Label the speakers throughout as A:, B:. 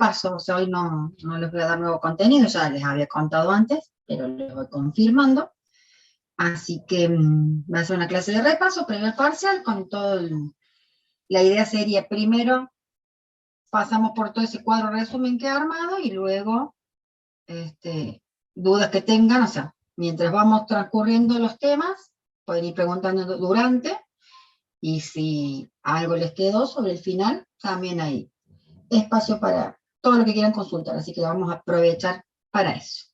A: repaso, o sea, hoy no les voy a dar nuevo contenido, ya les había contado antes, pero les voy confirmando. Así que va a ser una clase de repaso previo al parcial, con todo la idea sería primero pasamos por todo ese cuadro resumen que he armado y luego dudas que tengan, o sea, mientras vamos transcurriendo los temas, pueden ir preguntando durante, y si algo les quedó sobre el final, también hay espacio para todo lo que quieran consultar, así que vamos a aprovechar para eso.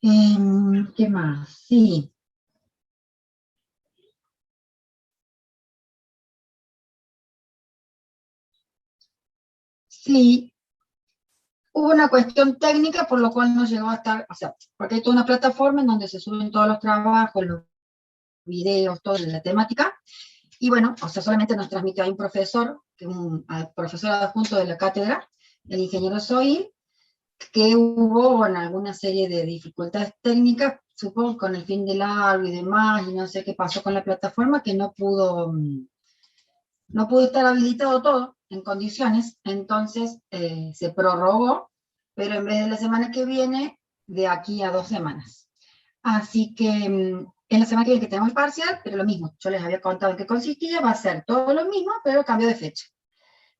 A: ¿Qué más? Sí. Sí, hubo una cuestión técnica por lo cual no llegó a estar, o sea, porque hay toda una plataforma en donde se suben todos los trabajos, los videos, todo de la temática, y bueno, o sea, solamente nos transmitió a un profesor, al profesor adjunto de la cátedra, el ingeniero Soy, que hubo, bueno, alguna serie de dificultades técnicas, supongo con el fin del largo y demás, y no sé qué pasó con la plataforma, que no pudo estar habilitado todo en condiciones, entonces se prorrogó, pero en vez de la semana que viene, de aquí a 2 semanas. Así que en la semana que viene que tenemos el parcial, pero lo mismo, yo les había contado en qué consistía, va a ser todo lo mismo, pero cambio de fecha.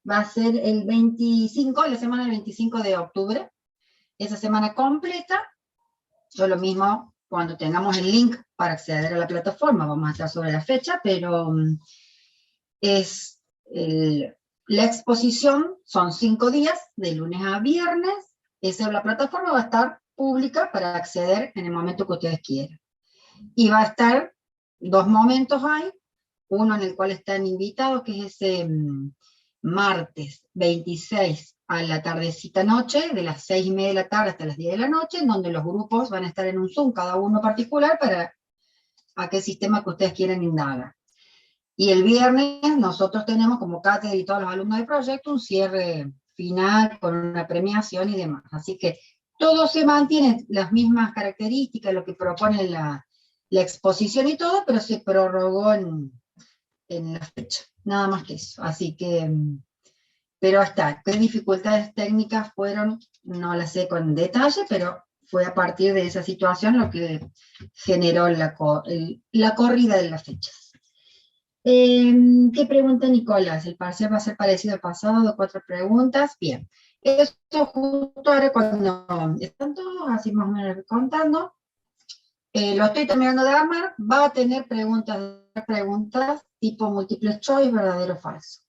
A: Va a ser el 25, la semana del 25 de octubre, esa semana completa. Yo lo mismo, cuando tengamos el link para acceder a la plataforma, vamos a estar sobre la fecha, pero es la exposición, son 5 días, de lunes a viernes. La plataforma va a estar pública para acceder en el momento que ustedes quieran. Y va a estar 2 momentos hay, uno en el cual están invitados, que es ese martes 26 a la tardecita noche, de las 6:30 de la tarde hasta las 10 de la noche, en donde los grupos van a estar en un Zoom, cada uno particular, para aquel sistema que ustedes quieran indagar. Y el viernes nosotros tenemos como cátedra y todos los alumnos del proyecto un cierre final con una premiación y demás. Así que todo se mantiene, las mismas características, lo que propone la exposición y todo, pero se prorrogó en la fecha. Nada más que eso. Así que, pero hasta qué dificultades técnicas fueron, no las sé con detalle, pero fue a partir de esa situación lo que generó la corrida de las fechas. ¿Qué pregunta Nicolás? ¿El parcial va a ser parecido al pasado de 4 preguntas? Bien. Esto justo ahora cuando están todos así más o menos contando, lo estoy terminando de armar, va a tener preguntas tipo múltiples choice, verdadero o falso.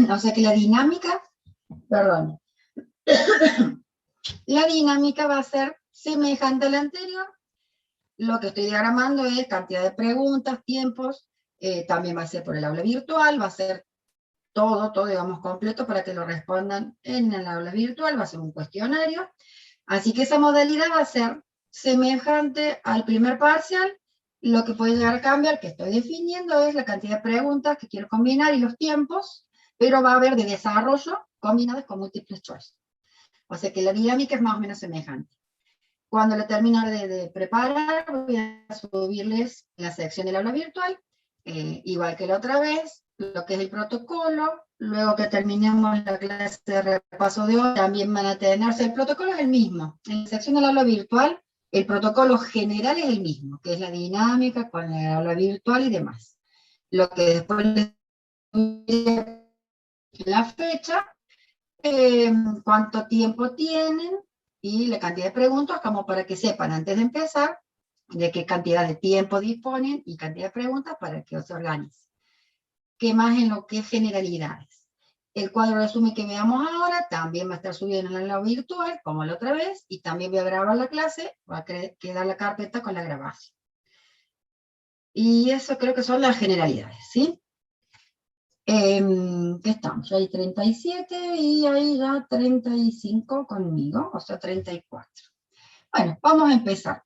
A: O sea que la dinámica, perdón, la dinámica va a ser semejante a la anterior. Lo que estoy diagramando es cantidad de preguntas, tiempos, también va a ser por el aula virtual, va a ser todo, digamos, completo para que lo respondan en el aula virtual, va a ser un cuestionario. Así que esa modalidad va a ser semejante al primer parcial. Lo que puede llegar a cambiar, que estoy definiendo, es la cantidad de preguntas que quiero combinar y los tiempos, pero va a haber de desarrollo combinadas con múltiples choice. O sea que la dinámica es más o menos semejante. Cuando lo termine de preparar, voy a subirles la sección del aula virtual, igual que la otra vez, lo que es el protocolo. Luego que terminemos la clase de repaso de hoy, también van a tenerse, el protocolo es el mismo. En la sección del aula virtual, el protocolo general es el mismo, que es la dinámica con el aula virtual y demás. Lo que después les la fecha, cuánto tiempo tienen, y la cantidad de preguntas, como para que sepan antes de empezar de qué cantidad de tiempo disponen y cantidad de preguntas para que se organicen. ¿Qué más en lo que es generalidades? El cuadro de resumen que veamos ahora también va a estar subido en el aula virtual, como la otra vez, y también voy a grabar la clase, va a quedar la carpeta con la grabación. Y eso creo que son las generalidades, ¿sí? ¿Qué estamos? Ya hay 37 y hay ya 35 conmigo, o sea 34. Bueno, vamos a empezar.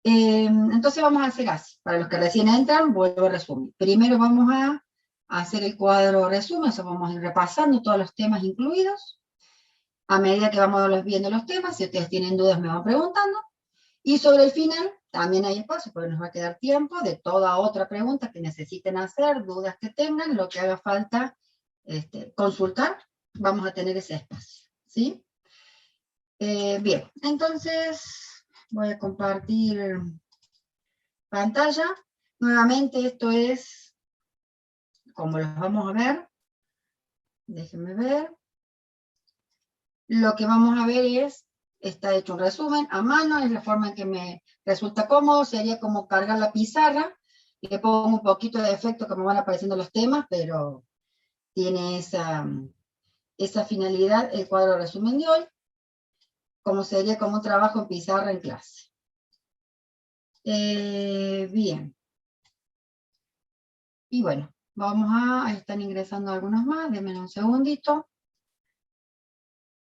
A: Entonces vamos a hacer así. Para los que recién entran, vuelvo a resumir. Primero vamos a hacer el cuadro resumen, o sea, vamos a ir repasando todos los temas incluidos. A medida que vamos viendo los temas, si ustedes tienen dudas me van preguntando. Y sobre el final, también hay espacio, porque nos va a quedar tiempo de toda otra pregunta que necesiten hacer, dudas que tengan, lo que haga falta consultar, vamos a tener ese espacio, ¿sí? Bien, entonces voy a compartir pantalla. Nuevamente esto es como los vamos a ver. Déjenme ver. Lo que vamos a ver está hecho un resumen a mano, es la forma en que me resulta cómodo, sería como cargar la pizarra, y le pongo un poquito de efecto que me van apareciendo los temas, pero tiene esa finalidad el cuadro resumen de hoy, como sería como un trabajo en pizarra en clase. Bien. Y bueno, vamos a estar ingresando algunos más, denme un segundito.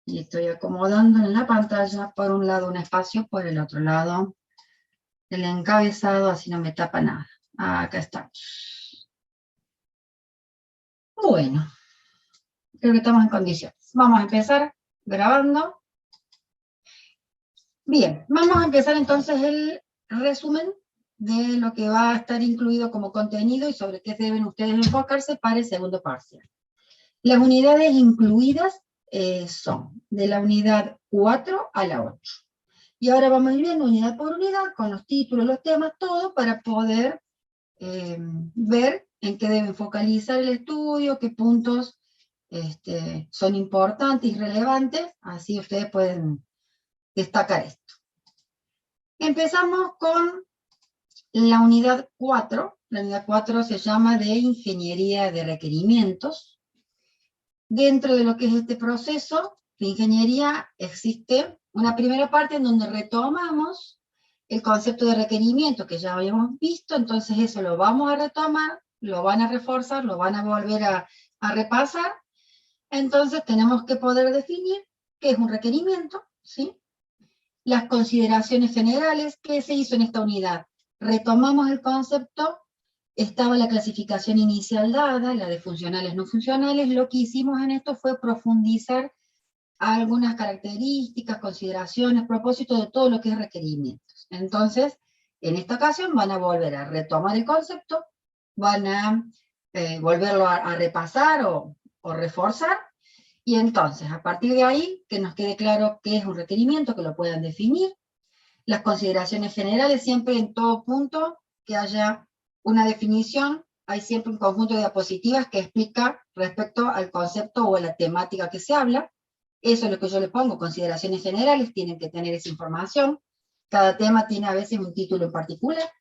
A: Y estoy acomodando en la pantalla, por un lado un espacio, por el otro lado el encabezado, así no me tapa nada. Acá estamos. Bueno, creo que estamos en condiciones. Vamos a empezar grabando. Bien, vamos a empezar entonces el resumen de lo que va a estar incluido como contenido y sobre qué deben ustedes enfocarse para el segundo parcial. Las unidades incluidas son de la unidad 4 a la 8. Y ahora vamos a ir viendo unidad por unidad, con los títulos, los temas, todo, para poder ver en qué deben focalizar el estudio, qué puntos son importantes y relevantes, así ustedes pueden destacar esto. Empezamos con la unidad 4. La unidad 4 se llama de Ingeniería de Requerimientos. Dentro de lo que es este proceso de ingeniería existe una primera parte en donde retomamos el concepto de requerimiento que ya habíamos visto, entonces eso lo vamos a retomar, lo van a reforzar, lo van a volver a repasar. Entonces tenemos que poder definir qué es un requerimiento, ¿sí? Las consideraciones generales, ¿qué se hizo en esta unidad? Retomamos el concepto, estaba la clasificación inicial dada, la de funcionales no funcionales, lo que hicimos en esto fue profundizar algunas características, consideraciones, propósitos de todo lo que es requerimientos. Entonces, en esta ocasión van a volver a retomar el concepto, van a volverlo a repasar o reforzar, y entonces, a partir de ahí, que nos quede claro qué es un requerimiento, que lo puedan definir, las consideraciones generales, siempre en todo punto que haya una definición, hay siempre un conjunto de diapositivas que explica respecto al concepto o a la temática que se habla. Eso es lo que yo le pongo, consideraciones generales, tienen que tener esa información. Cada tema tiene a veces un título en particular.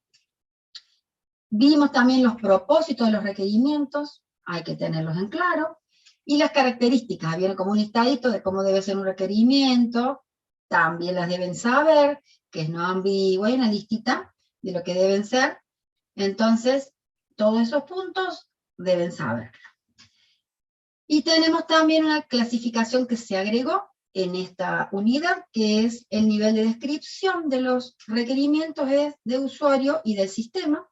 A: Vimos también los propósitos de los requerimientos, hay que tenerlos en claro. Y las características, viene como un listadito de cómo debe ser un requerimiento, también las deben saber, que es no ambiguo, hay una listita de lo que deben ser. Entonces, todos esos puntos deben saberlo. Y tenemos también una clasificación que se agregó en esta unidad, que es el nivel de descripción de los requerimientos de usuario y del sistema.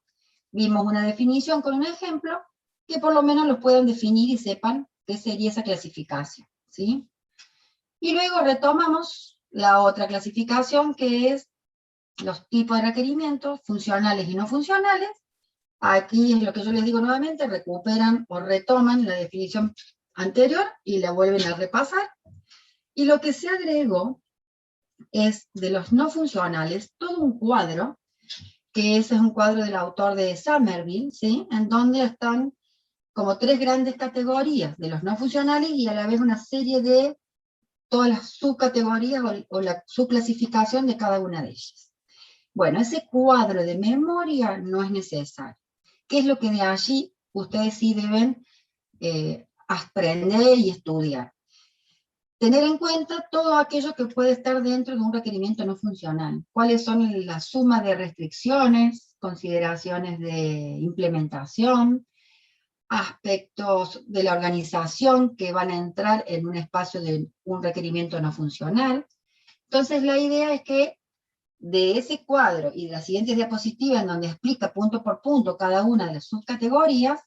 A: Vimos una definición con un ejemplo, que por lo menos los puedan definir y sepan qué sería esa clasificación, ¿sí? Y luego retomamos la otra clasificación, que es los tipos de requerimientos, funcionales y no funcionales. Aquí es lo que yo les digo nuevamente, recuperan o retoman la definición anterior y la vuelven a repasar. Y lo que se agregó es de los no funcionales, todo un cuadro, que ese es un cuadro del autor de Somerville, ¿sí? En donde están como tres grandes categorías de los no funcionales y a la vez una serie de todas las subcategorías o la subclasificación de cada una de ellas. Bueno, ese cuadro de memoria no es necesario. ¿Qué es lo que de allí ustedes sí deben aprender y estudiar? Tener en cuenta todo aquello que puede estar dentro de un requerimiento no funcional. ¿Cuáles son la suma de restricciones, consideraciones de implementación, aspectos de la organización que van a entrar en un espacio de un requerimiento no funcional? Entonces la idea es que de ese cuadro y de las siguientes diapositivas en donde explica punto por punto cada una de las subcategorías,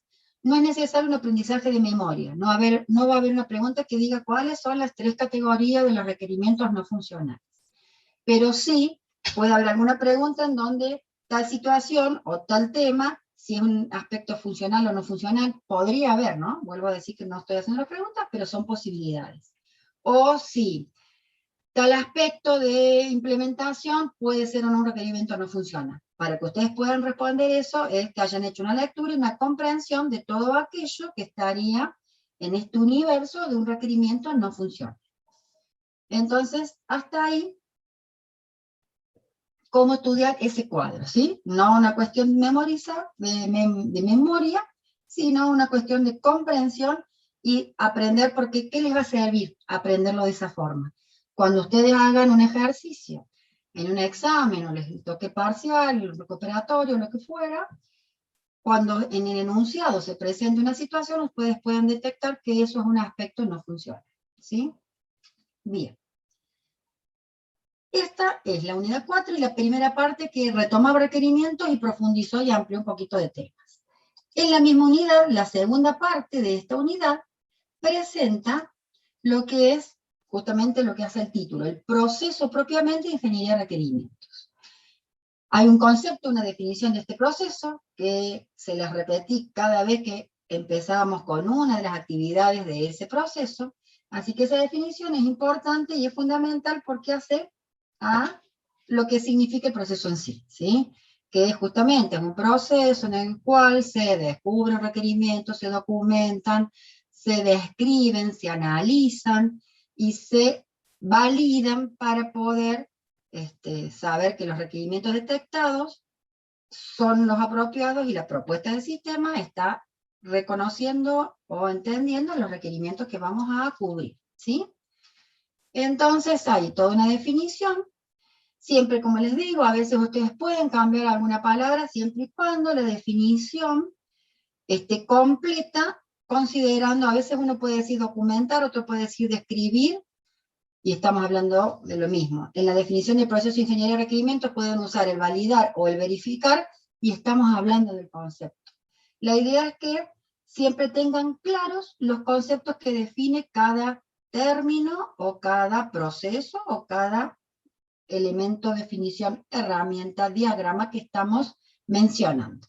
A: no es necesario un aprendizaje de memoria, no va a haber una pregunta que diga cuáles son las tres categorías de los requerimientos no funcionales. Pero sí puede haber alguna pregunta en donde tal situación o tal tema si es un aspecto funcional o no funcional, podría haber, ¿no? Vuelvo a decir que no estoy haciendo la pregunta, pero son posibilidades. O si tal aspecto de implementación puede ser o no un requerimiento no funciona. Para que ustedes puedan responder eso, es que hayan hecho una lectura y una comprensión de todo aquello que estaría en este universo de un requerimiento no funciona. Entonces, hasta ahí, cómo estudiar ese cuadro, ¿sí? No una cuestión de memorizar, de memoria, sino una cuestión de comprensión y aprender, porque ¿qué les va a servir aprenderlo de esa forma? Cuando ustedes hagan un ejercicio, en un examen, o les toque parcial, recuperatorio, lo que fuera, cuando en el enunciado se presente una situación, ustedes pueden detectar que eso es un aspecto no funciona, ¿sí? Bien. Esta es la unidad 4 y la primera parte que retomaba requerimientos y profundizó y amplió un poquito de temas. En la misma unidad, la segunda parte de esta unidad presenta lo que es justamente lo que hace el título, el proceso propiamente de ingeniería de requerimientos. Hay un concepto, una definición de este proceso que se les repetí cada vez que empezábamos con una de las actividades de ese proceso, así que esa definición es importante y es fundamental porque hace a lo que significa el proceso en sí, ¿sí? Que justamente es un proceso en el cual se descubren requerimientos, se documentan, se describen, se analizan y se validan para poder saber que los requerimientos detectados son los apropiados y la propuesta del sistema está reconociendo o entendiendo los requerimientos que vamos a cubrir, ¿sí? Entonces hay toda una definición. Siempre, como les digo, a veces ustedes pueden cambiar alguna palabra siempre y cuando la definición esté completa, considerando, a veces uno puede decir documentar, otro puede decir describir, y estamos hablando de lo mismo. En la definición del proceso de ingeniería de requerimientos pueden usar el validar o el verificar, y estamos hablando del concepto. La idea es que siempre tengan claros los conceptos que define cada término, o cada proceso, o cada elemento, definición, herramienta, diagrama que estamos mencionando.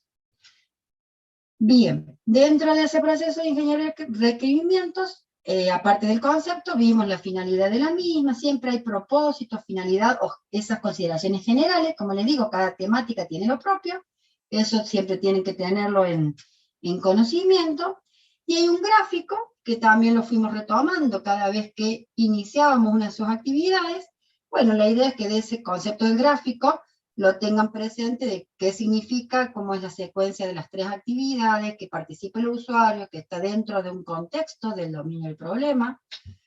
A: Bien, dentro de ese proceso de ingeniería de requerimientos, aparte del concepto, vimos la finalidad de la misma, siempre hay propósito, finalidad, o esas consideraciones generales, como les digo, cada temática tiene lo propio, eso siempre tienen que tenerlo en conocimiento, y hay un gráfico que también lo fuimos retomando cada vez que iniciábamos una de sus actividades. Bueno, la idea es que de ese concepto del gráfico lo tengan presente de qué significa, cómo es la secuencia de las tres actividades, que participa el usuario, que está dentro de un contexto del dominio del problema.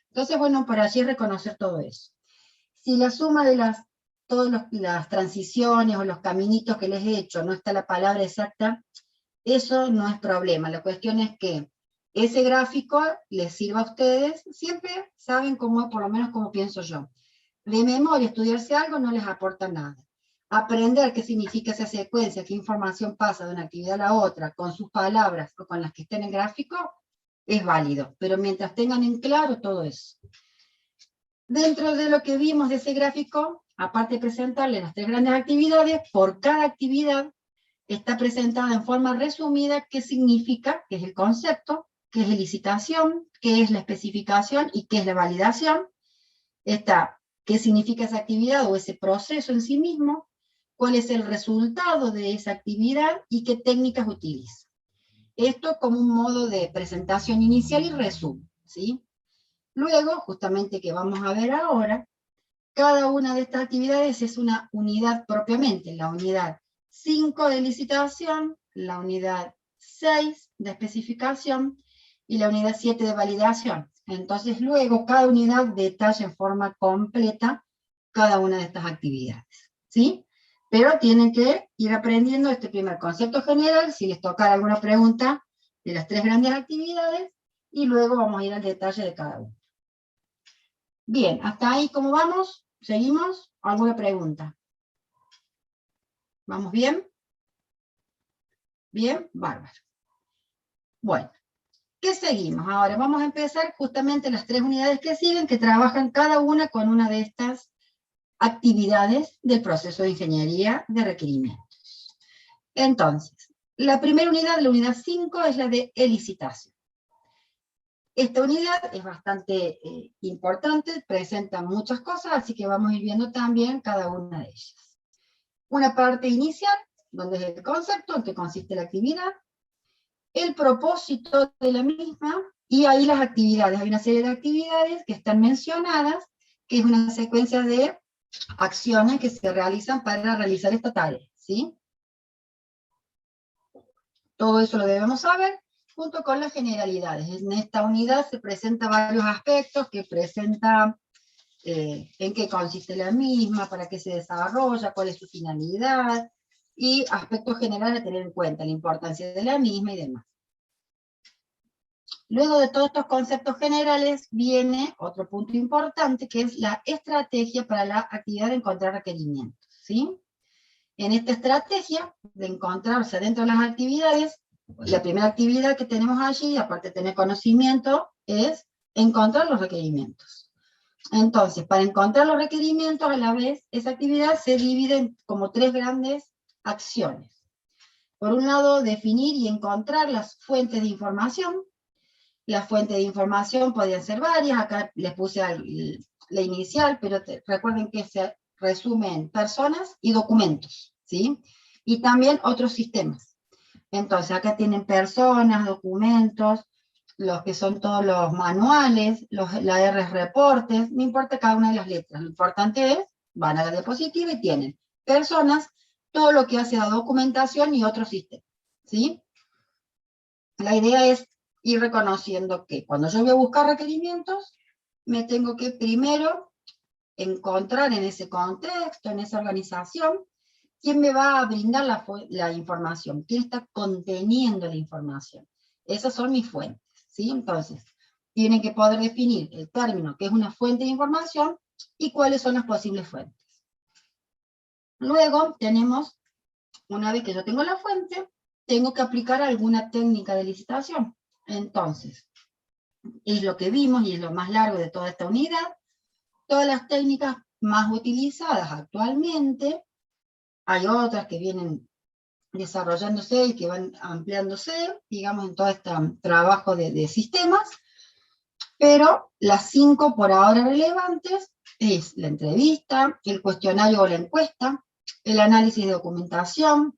A: Entonces, bueno, por allí reconocer todo eso. Si la suma de todas las transiciones o los caminitos que les he hecho no está la palabra exacta, eso no es problema. La cuestión es que ese gráfico les sirva a ustedes, siempre saben cómo, por lo menos cómo pienso yo. De memoria, estudiarse algo no les aporta nada. Aprender qué significa esa secuencia, qué información pasa de una actividad a la otra, con sus palabras o con las que estén en el gráfico, es válido, pero mientras tengan en claro todo eso. Dentro de lo que vimos de ese gráfico, aparte de presentarles las tres grandes actividades, por cada actividad está presentada en forma resumida qué significa, qué es el concepto, qué es la licitación, qué es la especificación y qué es la validación. Está qué significa esa actividad o ese proceso en sí mismo, cuál es el resultado de esa actividad y qué técnicas utiliza. Esto como un modo de presentación inicial y resumen, ¿sí? Luego, justamente que vamos a ver ahora, cada una de estas actividades es una unidad propiamente, la unidad 5 de licitación, la unidad 6 de especificación y la unidad 7 de validación. Entonces luego cada unidad detalla en forma completa cada una de estas actividades, ¿sí? Pero tienen que ir aprendiendo este primer concepto general, si les tocara alguna pregunta de las tres grandes actividades, y luego vamos a ir al detalle de cada una. Bien, hasta ahí, ¿cómo vamos? ¿Seguimos? ¿Alguna pregunta? ¿Vamos bien? Bien, bárbaro. Bueno, ¿qué seguimos? Ahora vamos a empezar justamente las tres unidades que siguen, que trabajan cada una con una de estas actividades del proceso de ingeniería de requerimientos. Entonces, La primera unidad, la unidad 5, es la de elicitación. Esta unidad es bastante importante, presenta muchas cosas, así que vamos a ir viendo también cada una de ellas. Una parte inicial, donde es el concepto, en qué consiste la actividad, el propósito de la misma, y ahí las actividades. Hay una serie de actividades que están mencionadas, que es una secuencia de acciones que se realizan para realizar esta tarea, ¿sí? Todo eso lo debemos saber, junto con las generalidades. En esta unidad se presentan varios aspectos que presenta en qué consiste la misma, para qué se desarrolla, cuál es su finalidad, y aspectos generales a tener en cuenta, la importancia de la misma y demás. Luego de todos estos conceptos generales viene otro punto importante, que es la estrategia para la actividad de encontrar requerimientos, ¿sí? En esta estrategia de encontrarse dentro de las actividades, la primera actividad que tenemos allí, aparte de tener conocimiento, es encontrar los requerimientos. Entonces, para encontrar los requerimientos, a la vez, esa actividad se divide en como 3 grandes acciones. Por un lado, definir y encontrar las fuentes de información. Las fuentes de información podían ser varias, acá les puse la inicial, pero recuerden que se resume en personas y documentos, ¿sí? Y también otros sistemas. Entonces, acá tienen personas, documentos, los que son todos los manuales, la R reportes, no importa cada una de las letras, lo importante es, van a la diapositiva y tienen personas, todo lo que hace la documentación y otros sistemas, ¿sí? La idea es ir reconociendo que cuando yo voy a buscar requerimientos, me tengo que primero encontrar en ese contexto, en esa organización, quién me va a brindar la información, quién está conteniendo la información. Esas son mis fuentes, ¿sí? Entonces, tienen que poder definir el término que es una fuente de información y cuáles son las posibles fuentes. Luego tenemos, una vez que yo tengo la fuente, tengo que aplicar alguna técnica de licitación. Entonces, es lo que vimos y es lo más largo de toda esta unidad. Todas las técnicas más utilizadas actualmente, hay otras que vienen desarrollándose y que van ampliándose, digamos, en todo este trabajo de sistemas, pero las 5 por ahora relevantes es la entrevista, el cuestionario o la encuesta, el análisis de documentación,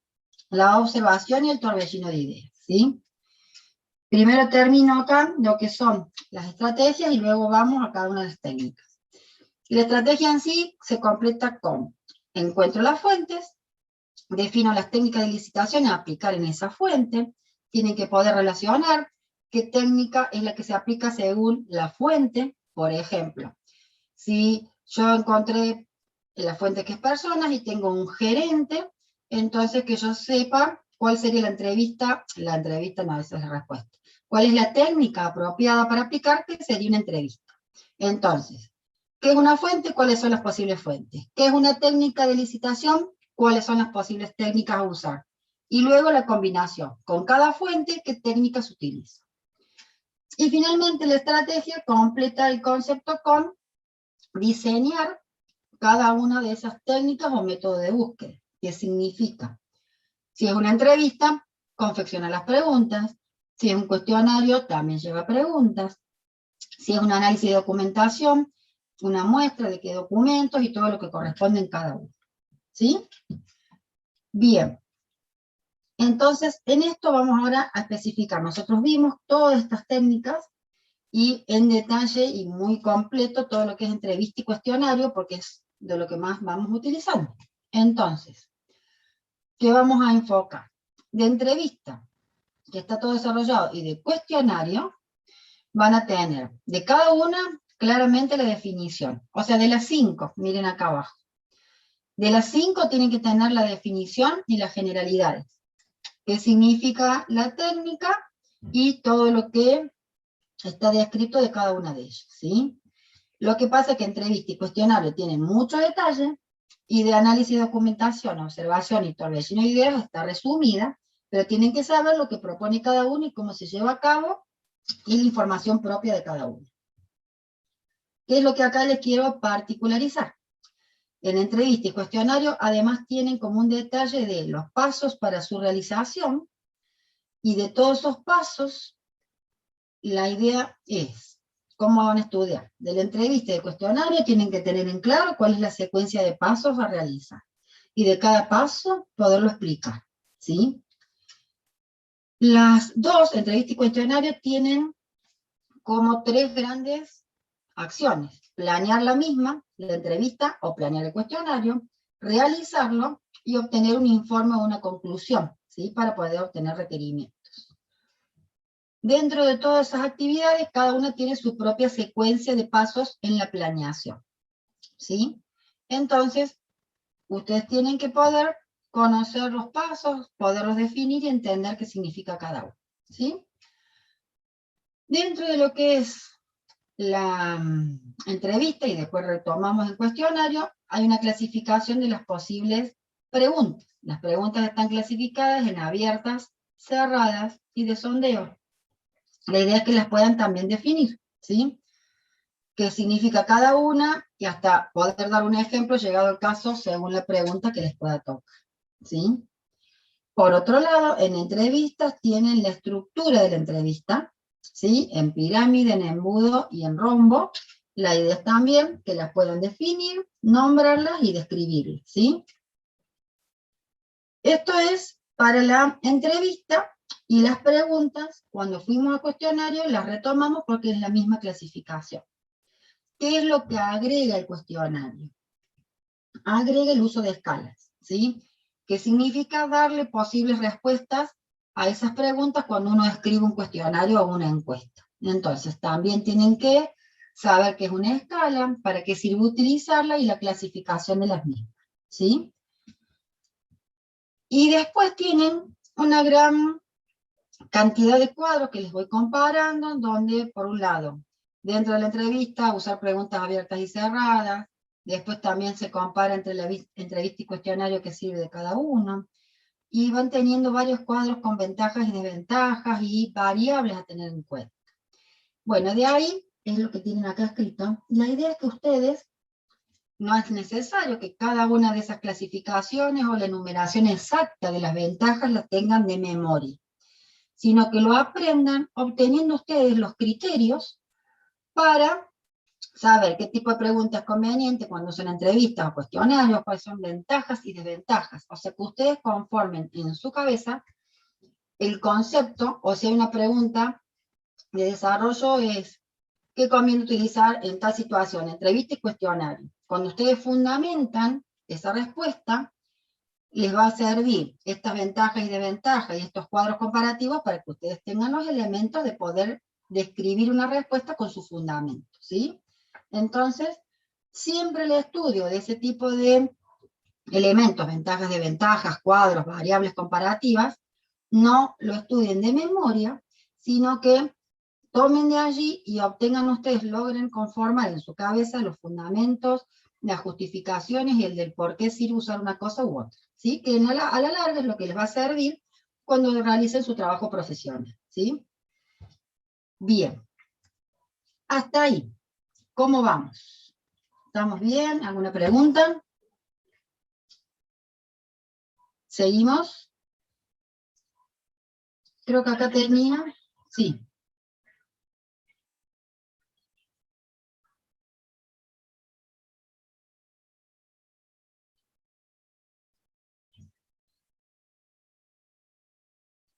A: la observación y el torbellino de ideas, ¿sí? Primero termino acá lo que son las estrategias y luego vamos a cada una de las técnicas. La estrategia en sí se completa con encuentro las fuentes, defino las técnicas de licitación a aplicar en esa fuente, tienen que poder relacionar qué técnica es la que se aplica según la fuente. Por ejemplo, si yo encontré la fuente que es personas y tengo un gerente, entonces que yo sepa cuál sería la entrevista no, esa es la respuesta. ¿Cuál es la técnica apropiada para aplicar? Que sería una entrevista. Entonces, ¿qué es una fuente? ¿Cuáles son las posibles fuentes? ¿Qué es una técnica de licitación? ¿Cuáles son las posibles técnicas a usar? Y luego la combinación. Con cada fuente, ¿qué técnica se utiliza? Y finalmente la estrategia completa el concepto con diseñar cada una de esas técnicas o métodos de búsqueda. ¿Qué significa? Si es una entrevista, confecciona las preguntas. Si es un cuestionario, también lleva preguntas. Si es un análisis de documentación, una muestra de qué documentos y todo lo que corresponde en cada uno. ¿Sí? Bien. Entonces, en esto vamos ahora a especificar. Nosotros vimos todas estas técnicas y en detalle y muy completo todo lo que es entrevista y cuestionario, porque es de lo que más vamos utilizando. Entonces, ¿qué vamos a enfocar? De entrevista, que está todo desarrollado, y de cuestionario, van a tener de cada una claramente la definición. O sea, de las 5, miren acá abajo. De las 5 tienen que tener la definición y las generalidades. ¿Qué significa la técnica? Y todo lo que está descrito de cada una de ellas, ¿sí? Lo que pasa es que entrevista y cuestionario tienen mucho detalle, y de análisis de documentación, observación y torbellino de ideas está resumida, pero tienen que saber lo que propone cada uno y cómo se lleva a cabo, y la información propia de cada uno. ¿Qué es lo que acá les quiero particularizar? En entrevista y cuestionario, además tienen como un detalle de los pasos para su realización, Y de todos esos pasos, la idea es, ¿cómo van a estudiar? De la entrevista y del cuestionario tienen que tener en claro cuál es la secuencia de pasos a realizar. Y de cada paso, poderlo explicar, ¿sí? Las dos, entrevista y cuestionario, tienen como tres grandes acciones. Planear la misma, la entrevista o planear el cuestionario, realizarlo y obtener un informe o una conclusión, ¿sí? Para poder obtener requerimientos. Dentro de todas esas actividades, cada una tiene su propia secuencia de pasos en la planeación, ¿sí? Entonces, ustedes tienen que poder conocer los pasos, poderlos definir y entender qué significa cada uno, ¿sí? Dentro de lo que es la entrevista, y después retomamos el cuestionario, hay una clasificación de las posibles preguntas. Las preguntas están clasificadas en abiertas, cerradas y de sondeo. La idea es que las puedan también definir, ¿sí? Qué significa cada una, y hasta poder dar un ejemplo, llegado el caso, según la pregunta que les pueda tocar, ¿sí? Por otro lado, en entrevistas tienen la estructura de la entrevista, ¿sí? En pirámide, en embudo y en rombo. La idea es también que las puedan definir, nombrarlas y describirlas, ¿sí? Esto es para la entrevista, y las preguntas, cuando fuimos al cuestionario, las retomamos porque es la misma clasificación. ¿Qué es lo que agrega el cuestionario? Agrega el uso de escalas, ¿sí? Que significa darle posibles respuestas a esas preguntas cuando uno escribe un cuestionario o una encuesta. Entonces, también tienen que saber qué es una escala, para qué sirve utilizarla y la clasificación de las mismas, ¿sí? Y después tienen una gran cantidad de cuadros que les voy comparando, donde, por un lado, dentro de la entrevista, usar preguntas abiertas y cerradas. Después también se compara entre la entrevista y cuestionario que sirve de cada uno. Y van teniendo varios cuadros con ventajas y desventajas y variables a tener en cuenta. Bueno, de ahí es lo que tienen acá escrito. La idea es que ustedes, no es necesario que cada una de esas clasificaciones o la enumeración exacta de las ventajas las tengan de memoria, sino que lo aprendan obteniendo ustedes los criterios para saber qué tipo de pregunta es conveniente cuando son entrevistas o cuestionarios, cuáles son ventajas y desventajas. O sea, que ustedes conformen en su cabeza el concepto, o si hay una pregunta de desarrollo es, ¿qué conviene utilizar en tal situación? Entrevista y cuestionario. Cuando ustedes fundamentan esa respuesta, les va a servir estas ventajas y desventajas y estos cuadros comparativos para que ustedes tengan los elementos de poder describir una respuesta con su fundamento, ¿sí? Entonces, siempre el estudio de ese tipo de elementos, ventajas, desventajas, cuadros, variables comparativas, no lo estudien de memoria, sino que tomen de allí y obtengan ustedes, logren conformar en su cabeza los fundamentos, las justificaciones y el del por qué sirve usar una cosa u otra, ¿sí? Que a la larga es lo que les va a servir cuando realicen su trabajo profesional, ¿sí? Bien, hasta ahí. ¿Cómo vamos? ¿Estamos bien? ¿Alguna pregunta? ¿Seguimos? Creo que acá tenía, sí.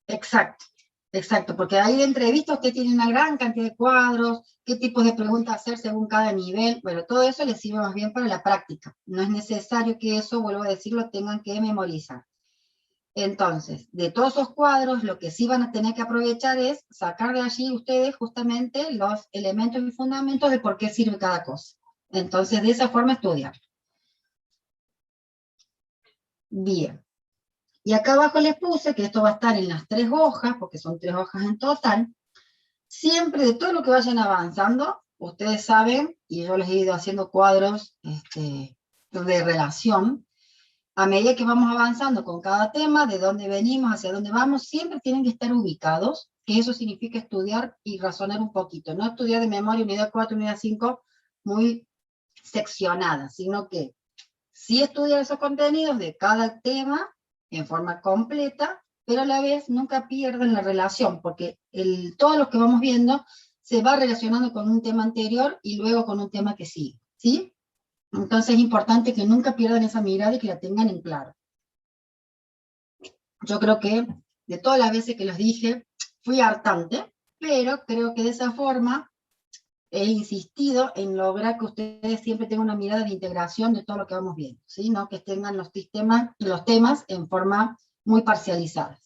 A: Exacto, exacto, porque ahí de entrevistas usted tiene una gran cantidad de cuadros, qué tipos de preguntas hacer según cada nivel, bueno, todo eso les sirve más bien para la práctica, no es necesario que eso, vuelvo a decir, lo tengan que memorizar. Entonces, de todos esos cuadros, lo que sí van a tener que aprovechar es sacar de allí ustedes justamente los elementos y fundamentos de por qué sirve cada cosa. Entonces, de esa forma estudiar. Bien. Y acá abajo les puse que esto va a estar en las 3 hojas, porque son 3 hojas en total. Siempre de todo lo que vayan avanzando, ustedes saben, y yo les he ido haciendo cuadros de relación, a medida que vamos avanzando con cada tema, de dónde venimos, hacia dónde vamos, siempre tienen que estar ubicados, que eso significa estudiar y razonar un poquito, no estudiar de memoria unidad 4, unidad 5, muy seccionada, sino que sí estudiar esos contenidos de cada tema en forma completa, pero a la vez nunca pierden la relación, porque todo lo que vamos viendo se va relacionando con un tema anterior y luego con un tema que sigue, ¿sí? Entonces es importante que nunca pierdan esa mirada y que la tengan en claro. Yo creo que de todas las veces que los dije, fui hartante, pero creo que de esa forma he insistido en lograr que ustedes siempre tengan una mirada de integración de todo lo que vamos viendo, ¿sí? No que tengan los temas en forma muy parcializadas.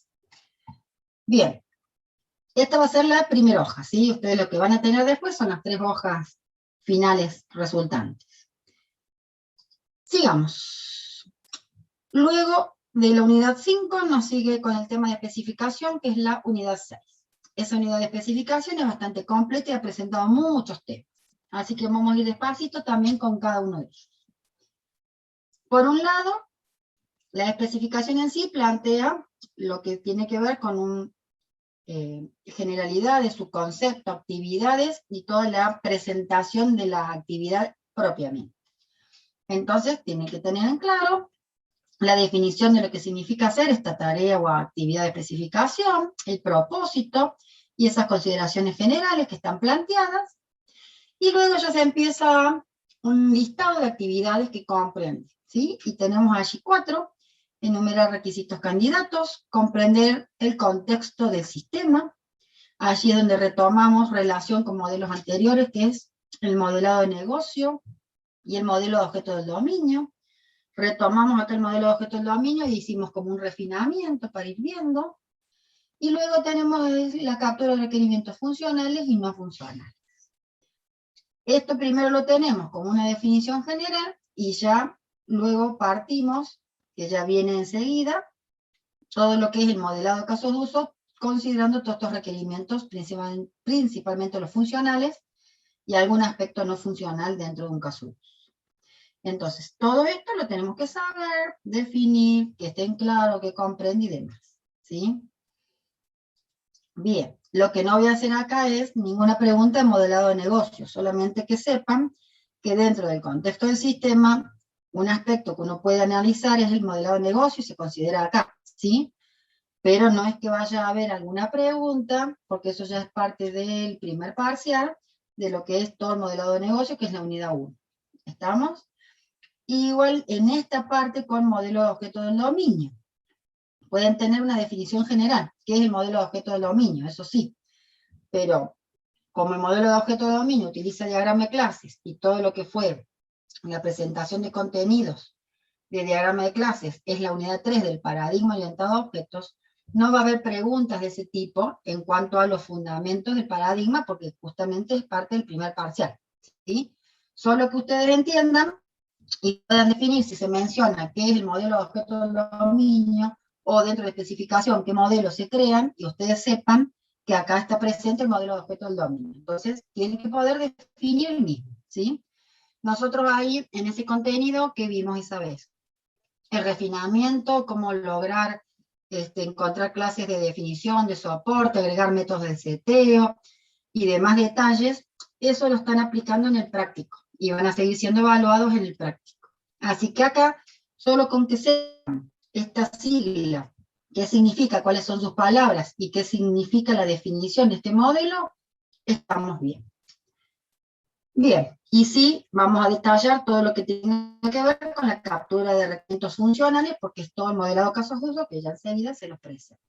A: Bien, esta va a ser la primera hoja, ¿sí? Ustedes lo que van a tener después son las 3 hojas finales resultantes. Sigamos. Luego de la unidad 5 nos sigue con el tema de especificación, que es la unidad 6. Esa unidad de especificación es bastante completa y ha presentado muchos temas. Así que vamos a ir despacito también con cada uno de ellos. Por un lado, la especificación en sí plantea lo que tiene que ver con generalidades, su concepto, actividades y toda la presentación de la actividad propiamente. Entonces, tienen que tener en claro la definición de lo que significa hacer esta tarea o actividad de especificación, el propósito y esas consideraciones generales que están planteadas, y luego ya se empieza un listado de actividades que comprende, ¿sí? Y tenemos allí 4, enumerar requisitos candidatos, comprender el contexto del sistema, allí es donde retomamos relación con modelos anteriores, que es el modelado de negocio y el modelo de objeto del dominio. Retomamos acá el modelo de objeto del dominio y hicimos como un refinamiento para ir viendo. Y luego tenemos la captura de requerimientos funcionales y no funcionales. Esto primero lo tenemos como una definición general y ya luego partimos, que ya viene enseguida, todo lo que es el modelado de casos de uso, considerando todos estos requerimientos, principalmente los funcionales, y algún aspecto no funcional dentro de un caso de uso. Entonces, todo esto lo tenemos que saber, definir, que estén claros, que comprenda y demás, ¿sí? Bien, lo que no voy a hacer acá es ninguna pregunta de modelado de negocio, solamente que sepan que dentro del contexto del sistema, un aspecto que uno puede analizar es el modelado de negocio y se considera acá, ¿sí? Pero no es que vaya a haber alguna pregunta, porque eso ya es parte del primer parcial, de lo que es todo el modelado de negocio, que es la unidad 1. ¿Estamos? Igual en esta parte con modelo de objeto del dominio. Pueden tener una definición general, que es el modelo de objeto del dominio, eso sí. Pero como el modelo de objeto de dominio utiliza el diagrama de clases y todo lo que fue la presentación de contenidos de diagrama de clases es la unidad 3 del paradigma orientado a objetos, no va a haber preguntas de ese tipo en cuanto a los fundamentos del paradigma, porque justamente es parte del primer parcial, ¿sí? Solo que ustedes entiendan y puedan definir si se menciona qué es el modelo de objeto del dominio, o dentro de la especificación qué modelos se crean, y ustedes sepan que acá está presente el modelo de objeto del dominio. Entonces, tienen que poder definir el mismo, ¿sí? Nosotros ahí, en ese contenido, ¿qué vimos esa vez? El refinamiento, cómo lograr encontrar clases de definición, de soporte, agregar métodos de seteo y demás detalles, eso lo están aplicando en el práctico y van a seguir siendo evaluados en el práctico. Así que acá, solo con que sepan esta sigla, qué significa, cuáles son sus palabras y qué significa la definición de este modelo, estamos bien. Bien, y sí, vamos a detallar todo lo que tiene que ver con la captura de requerimientos funcionales, porque es todo el modelado de casos de uso que ya enseguida se los presento.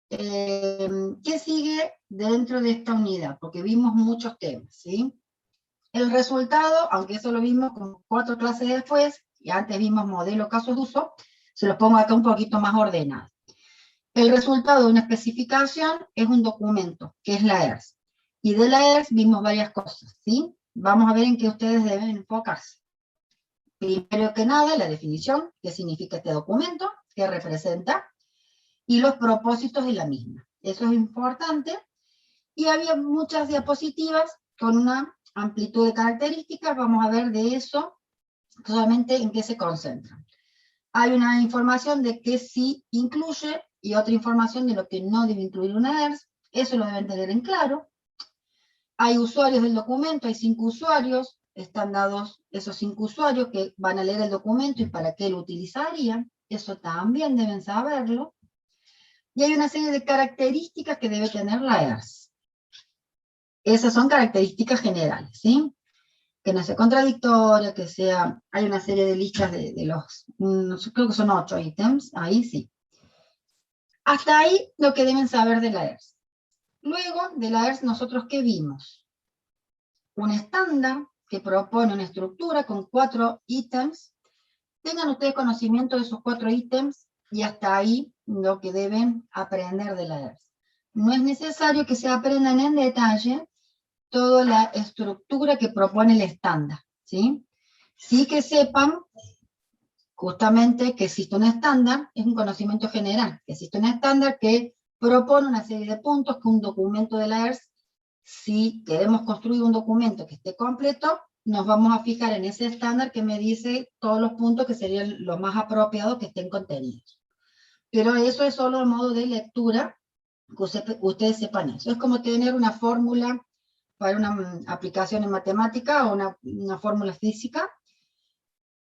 A: ¿Qué sigue dentro de esta unidad? Porque vimos muchos temas, ¿sí? El resultado, aunque eso lo vimos con 4 clases después, y antes vimos modelo casos de uso, se los pongo acá un poquito más ordenado. El resultado de una especificación es un documento, que es la ERS. Y de la ERS vimos varias cosas, ¿sí? Vamos a ver en qué ustedes deben enfocarse. Primero que nada, la definición, qué significa este documento, qué representa, y los propósitos de la misma. Eso es importante. Y había muchas diapositivas con una amplitud de características. Vamos a ver de eso, solamente en qué se concentran. Hay una información de qué sí incluye y otra información de lo que no debe incluir una ERS. Eso lo deben tener en claro. Hay usuarios del documento, hay 5 usuarios, están dados esos 5 usuarios que van a leer el documento y para qué lo utilizarían. Eso también deben saberlo. Y hay una serie de características que debe tener la ERS. Esas son características generales, ¿sí? Que no sea contradictoria, que sea, hay una serie de listas de los, creo que son 8 ítems, ahí sí. Hasta ahí lo que deben saber de la ERS. Luego de la ERS, ¿nosotros qué vimos? Un estándar que propone una estructura con 4 ítems. Tengan ustedes conocimiento de esos 4 ítems y hasta ahí lo que deben aprender de la ERS. No es necesario que se aprendan en detalle toda la estructura que propone el estándar, ¿sí? Sí que sepan justamente que existe un estándar, es un conocimiento general, que existe un estándar que propone una serie de puntos que un documento de la ERS, si queremos construir un documento que esté completo, nos vamos a fijar en ese estándar que me dice todos los puntos que serían los más apropiados que estén contenidos. Pero eso es solo el modo de lectura, que ustedes sepan eso. Es como tener una fórmula para una aplicación en matemática o una fórmula física.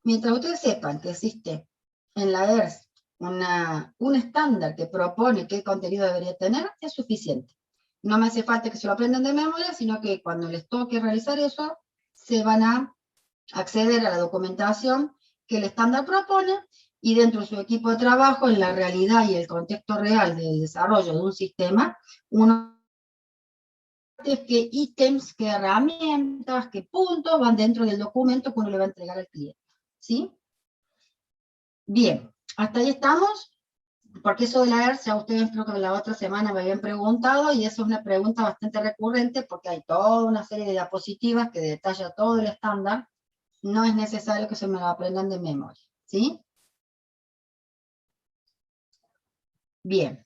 A: Mientras ustedes sepan que existe en la ERS un estándar que propone qué contenido debería tener, es suficiente. No me hace falta que se lo aprendan de memoria, sino que cuando les toque realizar eso, se van a acceder a la documentación que el estándar propone, y dentro de su equipo de trabajo, en la realidad y el contexto real del desarrollo de un sistema, uno qué ítems, qué herramientas, qué puntos van dentro del documento que uno le va a entregar al cliente. ¿Sí? Bien, hasta ahí estamos, porque eso de la ERS, ya ustedes creo que la otra semana me habían preguntado, y eso es una pregunta bastante recurrente, porque hay toda una serie de diapositivas que detalla todo el estándar, no es necesario que se me lo aprendan de memoria, ¿sí? Bien.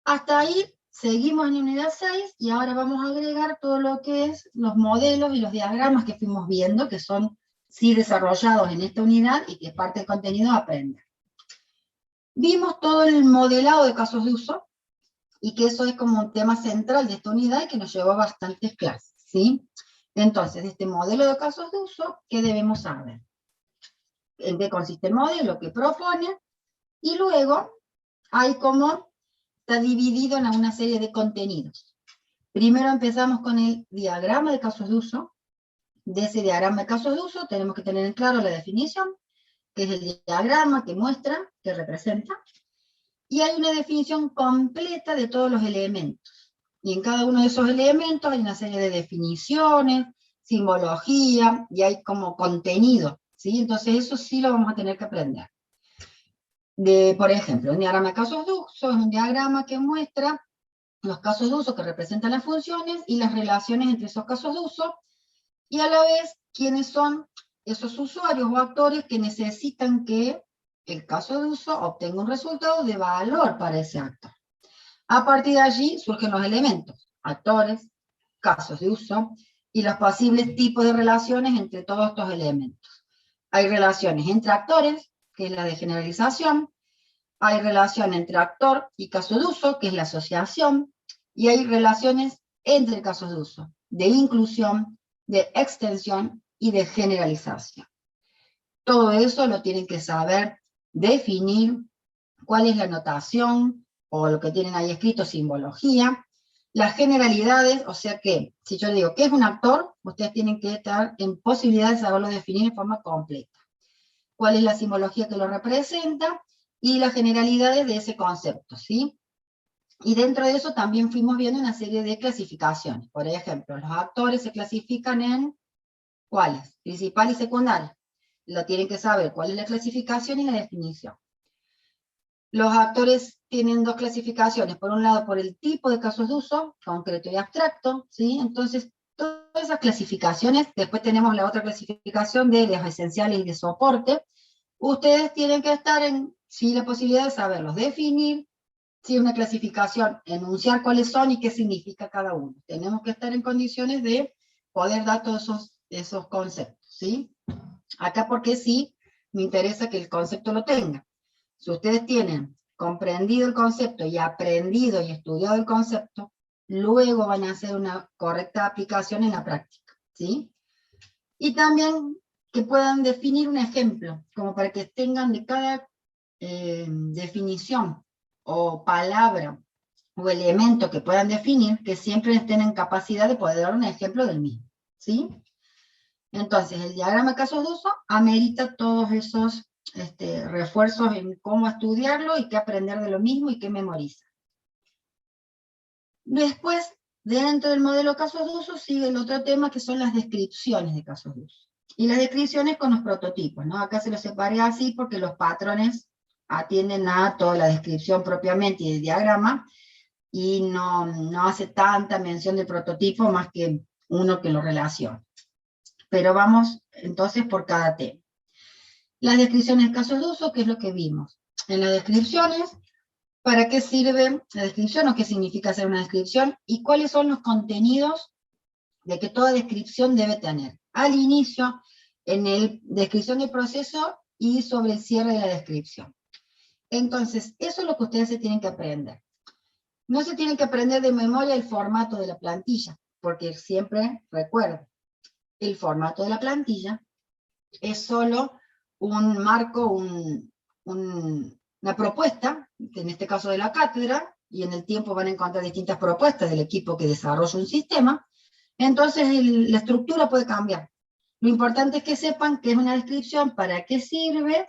A: Hasta ahí seguimos en unidad 6, y ahora vamos a agregar todo lo que es los modelos y los diagramas que fuimos viendo, que son sí desarrollados en esta unidad y que es parte del contenido a aprender. Vimos todo el modelado de casos de uso, y que eso es como un tema central de esta unidad y que nos llevó a bastantes clases, ¿sí? Entonces, de este modelo de casos de uso, ¿qué debemos saber? En qué consiste el modelo, qué propone, y luego hay como está dividido en una serie de contenidos. Primero empezamos con el diagrama de casos de uso. De ese diagrama de casos de uso tenemos que tener en claro la definición, que es el diagrama que muestra, que representa, y hay una definición completa de todos los elementos. Y en cada uno de esos elementos hay una serie de definiciones, simbología, y hay como contenido, ¿sí? Entonces eso sí lo vamos a tener que aprender. Por ejemplo, un diagrama de casos de uso es un diagrama que muestra los casos de uso que representan las funciones y las relaciones entre esos casos de uso, y a la vez quiénes son esos usuarios o actores que necesitan que el caso de uso obtenga un resultado de valor para ese actor. A partir de allí surgen los elementos, actores, casos de uso, y los posibles tipos de relaciones entre todos estos elementos. Hay relaciones entre actores, que es la de generalización, hay relación entre actor y caso de uso, que es la asociación, y hay relaciones entre casos de uso, de inclusión, de extensión y de generalización. Todo eso lo tienen que saber definir, cuál es la notación, o lo que tienen ahí escrito, simbología, las generalidades, o sea que, si yo digo, ¿qué es un actor? Ustedes tienen que estar en posibilidad de saberlo definir en forma completa. ¿Cuál es la simbología que lo representa? Y las generalidades de ese concepto, ¿sí? Y dentro de eso también fuimos viendo una serie de clasificaciones. Por ejemplo, los actores se clasifican en ¿cuáles? Principal y secundaria. Lo tienen que saber cuál es la clasificación y la definición. Los actores tienen dos clasificaciones. Por un lado, por el tipo de casos de uso, concreto y abstracto, ¿sí? Entonces, todas esas clasificaciones, después tenemos la otra clasificación de los esenciales y de soporte. Ustedes tienen que estar en, sí, la posibilidad de saberlos definir, sí, una clasificación, enunciar cuáles son y qué significa cada uno. Tenemos que estar en condiciones de poder dar todos esos conceptos, ¿sí? Acá porque sí, me interesa que el concepto lo tenga. Si ustedes tienen comprendido el concepto y aprendido y estudiado el concepto, luego van a hacer una correcta aplicación en la práctica, ¿sí? Y también que puedan definir un ejemplo, como para que tengan de cada definición o palabra o elemento que puedan definir, que siempre estén en capacidad de poder dar un ejemplo del mismo, ¿sí? Entonces, el diagrama de casos de uso amerita todos esos refuerzos en cómo estudiarlo y qué aprender de lo mismo y qué memorizar. Después, dentro del modelo de casos de uso, sigue el otro tema que son las descripciones de casos de uso. Y las descripciones con los prototipos, ¿no? Acá se los separé así porque los patrones atienden a toda la descripción propiamente y el diagrama, y no hace tanta mención del prototipo más que uno que lo relaciona. Pero vamos entonces por cada tema. Las descripciones de casos de uso, ¿qué es lo que vimos? En las descripciones, ¿para qué sirve la descripción o qué significa hacer una descripción? Y cuáles son los contenidos de que toda descripción debe tener. Al inicio, en la descripción del proceso y sobre el cierre de la descripción. Entonces, eso es lo que ustedes se tienen que aprender. No se tienen que aprender de memoria el formato de la plantilla, porque siempre recuerden, el formato de la plantilla es solo un marco, una propuesta, en este caso de la cátedra, y en el tiempo van a encontrar distintas propuestas del equipo que desarrolla un sistema, entonces la estructura puede cambiar. Lo importante es que sepan que es una descripción, para qué sirve,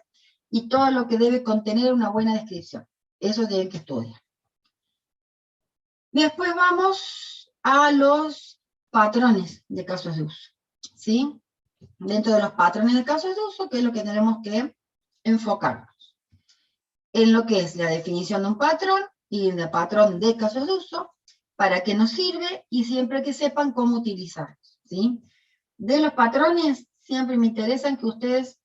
A: y todo lo que debe contener una buena descripción. Eso tienen que estudiar. Después vamos a los patrones de casos de uso, ¿sí? Dentro de los patrones de casos de uso, ¿qué es lo que tenemos que enfocarnos? En lo que es la definición de un patrón y el patrón de casos de uso, para qué nos sirve y siempre que sepan cómo utilizarlos, ¿sí? De los patrones, siempre me interesan que ustedes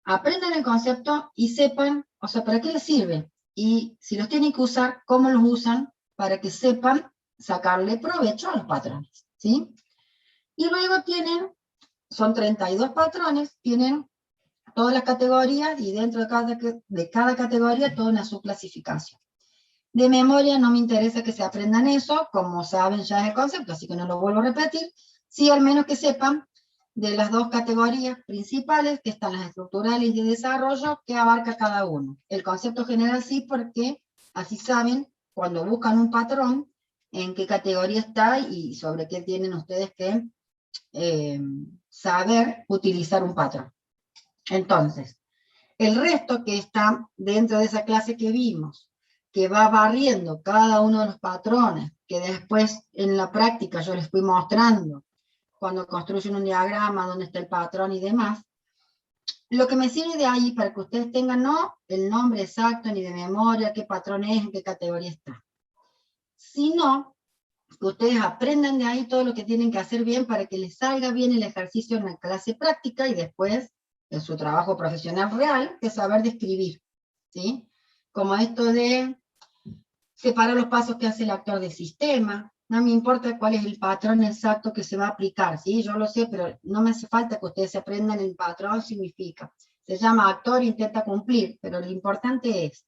A: aprendan el concepto y sepan, o sea, para qué les sirve. Y si los tienen que usar, cómo los usan, para que sepan sacarle provecho a los patrones, ¿sí? Y luego son 32 patrones, tienen todas las categorías y dentro de cada categoría toda una subclasificación. De memoria no me interesa que se aprendan eso, como saben ya es el concepto, así que no lo vuelvo a repetir, sí al menos que sepan de las dos categorías principales, que están las estructurales y de desarrollo, que abarca cada uno. El concepto general sí, porque así saben, cuando buscan un patrón, en qué categoría está y sobre qué tienen ustedes que saber utilizar un patrón. Entonces, el resto que está dentro de esa clase que vimos, que va barriendo cada uno de los patrones, que después en la práctica yo les fui mostrando, cuando construyen un diagrama, dónde está el patrón y demás, lo que me sirve de ahí para que ustedes tengan no el nombre exacto ni de memoria, qué patrón es, en qué categoría está, sino que ustedes aprendan de ahí todo lo que tienen que hacer bien para que les salga bien el ejercicio en la clase práctica y después en su trabajo profesional real, que es saber describir, ¿sí? Como esto de separar los pasos que hace el actor del sistema, no me importa cuál es el patrón exacto que se va a aplicar, ¿sí? Yo lo sé, pero no me hace falta que ustedes se aprendan el patrón, significa. Se llama actor e intenta cumplir, pero lo importante es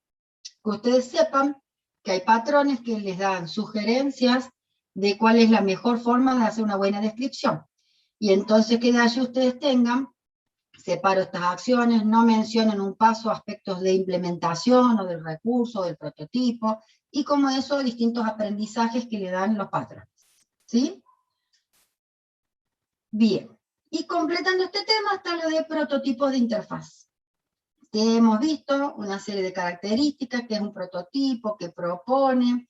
A: que ustedes sepan que hay patrones que les dan sugerencias de cuál es la mejor forma de hacer una buena descripción. Y entonces que de allí ustedes tengan, separo estas acciones, no mencionen un paso, aspectos de implementación o del recurso, del prototipo, y como eso, distintos aprendizajes que le dan los patrones. ¿Sí? Bien. Y completando este tema está lo de prototipos de interfaz. Que hemos visto una serie de características, que es un prototipo, que propone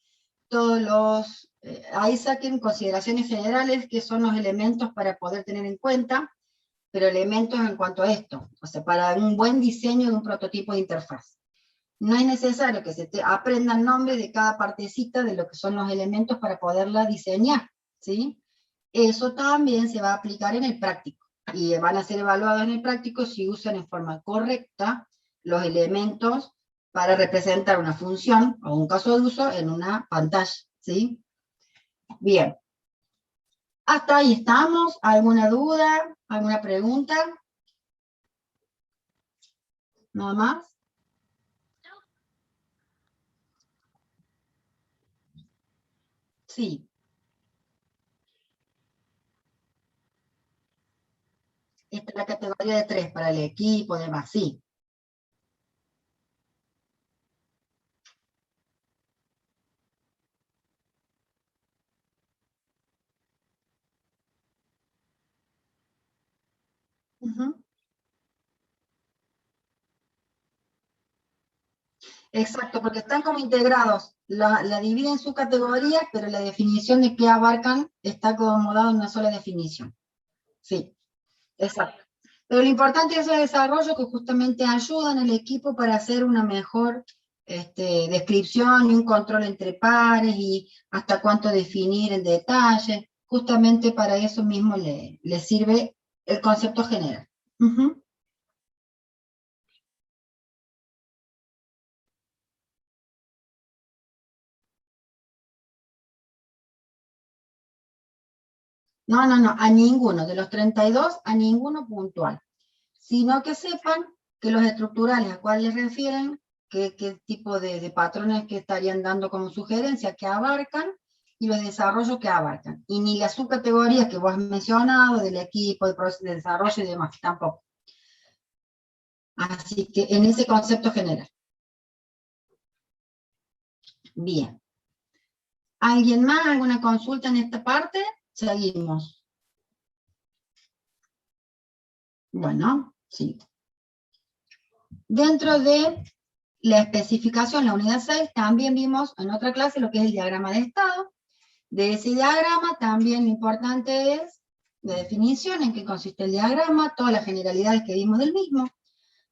A: todos los... ahí saquen consideraciones generales, que son los elementos para poder tener en cuenta, pero elementos en cuanto a esto, o sea, para un buen diseño de un prototipo de interfaz. No es necesario que se aprendan nombres de cada partecita de lo que son los elementos para poderla diseñar, ¿sí? Eso también se va a aplicar en el práctico, y van a ser evaluados en el práctico si usan en forma correcta los elementos para representar una función o un caso de uso en una pantalla, ¿sí? Bien. Hasta ahí estamos. ¿Alguna duda? ¿Alguna pregunta? ¿Nada más? Sí. Esta es la categoría de 3 para el equipo, demás, sí. Ujú. Exacto, porque están como integrados. La dividen en subcategorías, pero la definición de qué abarcan está acomodado en una sola definición. Sí, exacto. Pero lo importante es el desarrollo que justamente ayudan al equipo para hacer una mejor descripción y un control entre pares y hasta cuánto definir en detalle. Justamente para eso mismo le sirve el concepto general. Ujú. No, no, no, a ninguno, de los 32, a ninguno puntual, sino que sepan que los estructurales a cuáles refieren, qué tipo de patrones que estarían dando como sugerencia, que abarcan, y los desarrollos que abarcan. Y ni las subcategorías que vos has mencionado, del equipo, de proceso de desarrollo y demás, tampoco. Así que en ese concepto general. Bien. ¿Alguien más? ¿Alguna consulta en esta parte? Seguimos. Bueno, sí. Dentro de la especificación, la unidad 6, también vimos en otra clase lo que es el diagrama de estado. De ese diagrama también lo importante es la definición, en qué consiste el diagrama, todas las generalidades que vimos del mismo,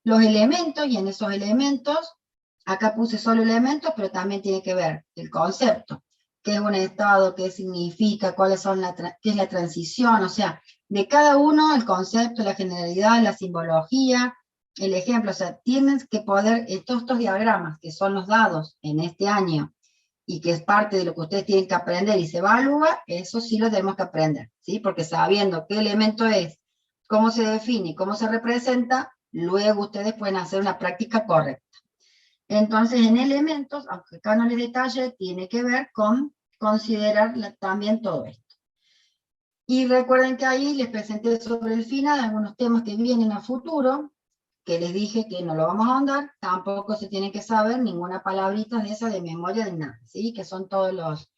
A: los elementos, y en esos elementos, acá puse solo elementos, pero también tiene que ver el concepto, qué es un estado, qué significa, cuáles son qué es la transición, o sea, de cada uno el concepto, la generalidad, la simbología, el ejemplo, o sea, tienes que poder, estos diagramas que son los dados en este año, y que es parte de lo que ustedes tienen que aprender y se evalúa, eso sí lo tenemos que aprender, ¿sí? Porque sabiendo qué elemento es, cómo se define, cómo se representa, luego ustedes pueden hacer una práctica correcta. Entonces, en elementos, aunque acá no les detalle, tiene que ver con considerar también todo esto. Y recuerden que ahí les presenté sobre el final algunos temas que vienen a futuro, que les dije que no lo vamos a ahondar, tampoco se tiene que saber ninguna palabrita de esa de memoria de nada, ¿sí? Que son todos los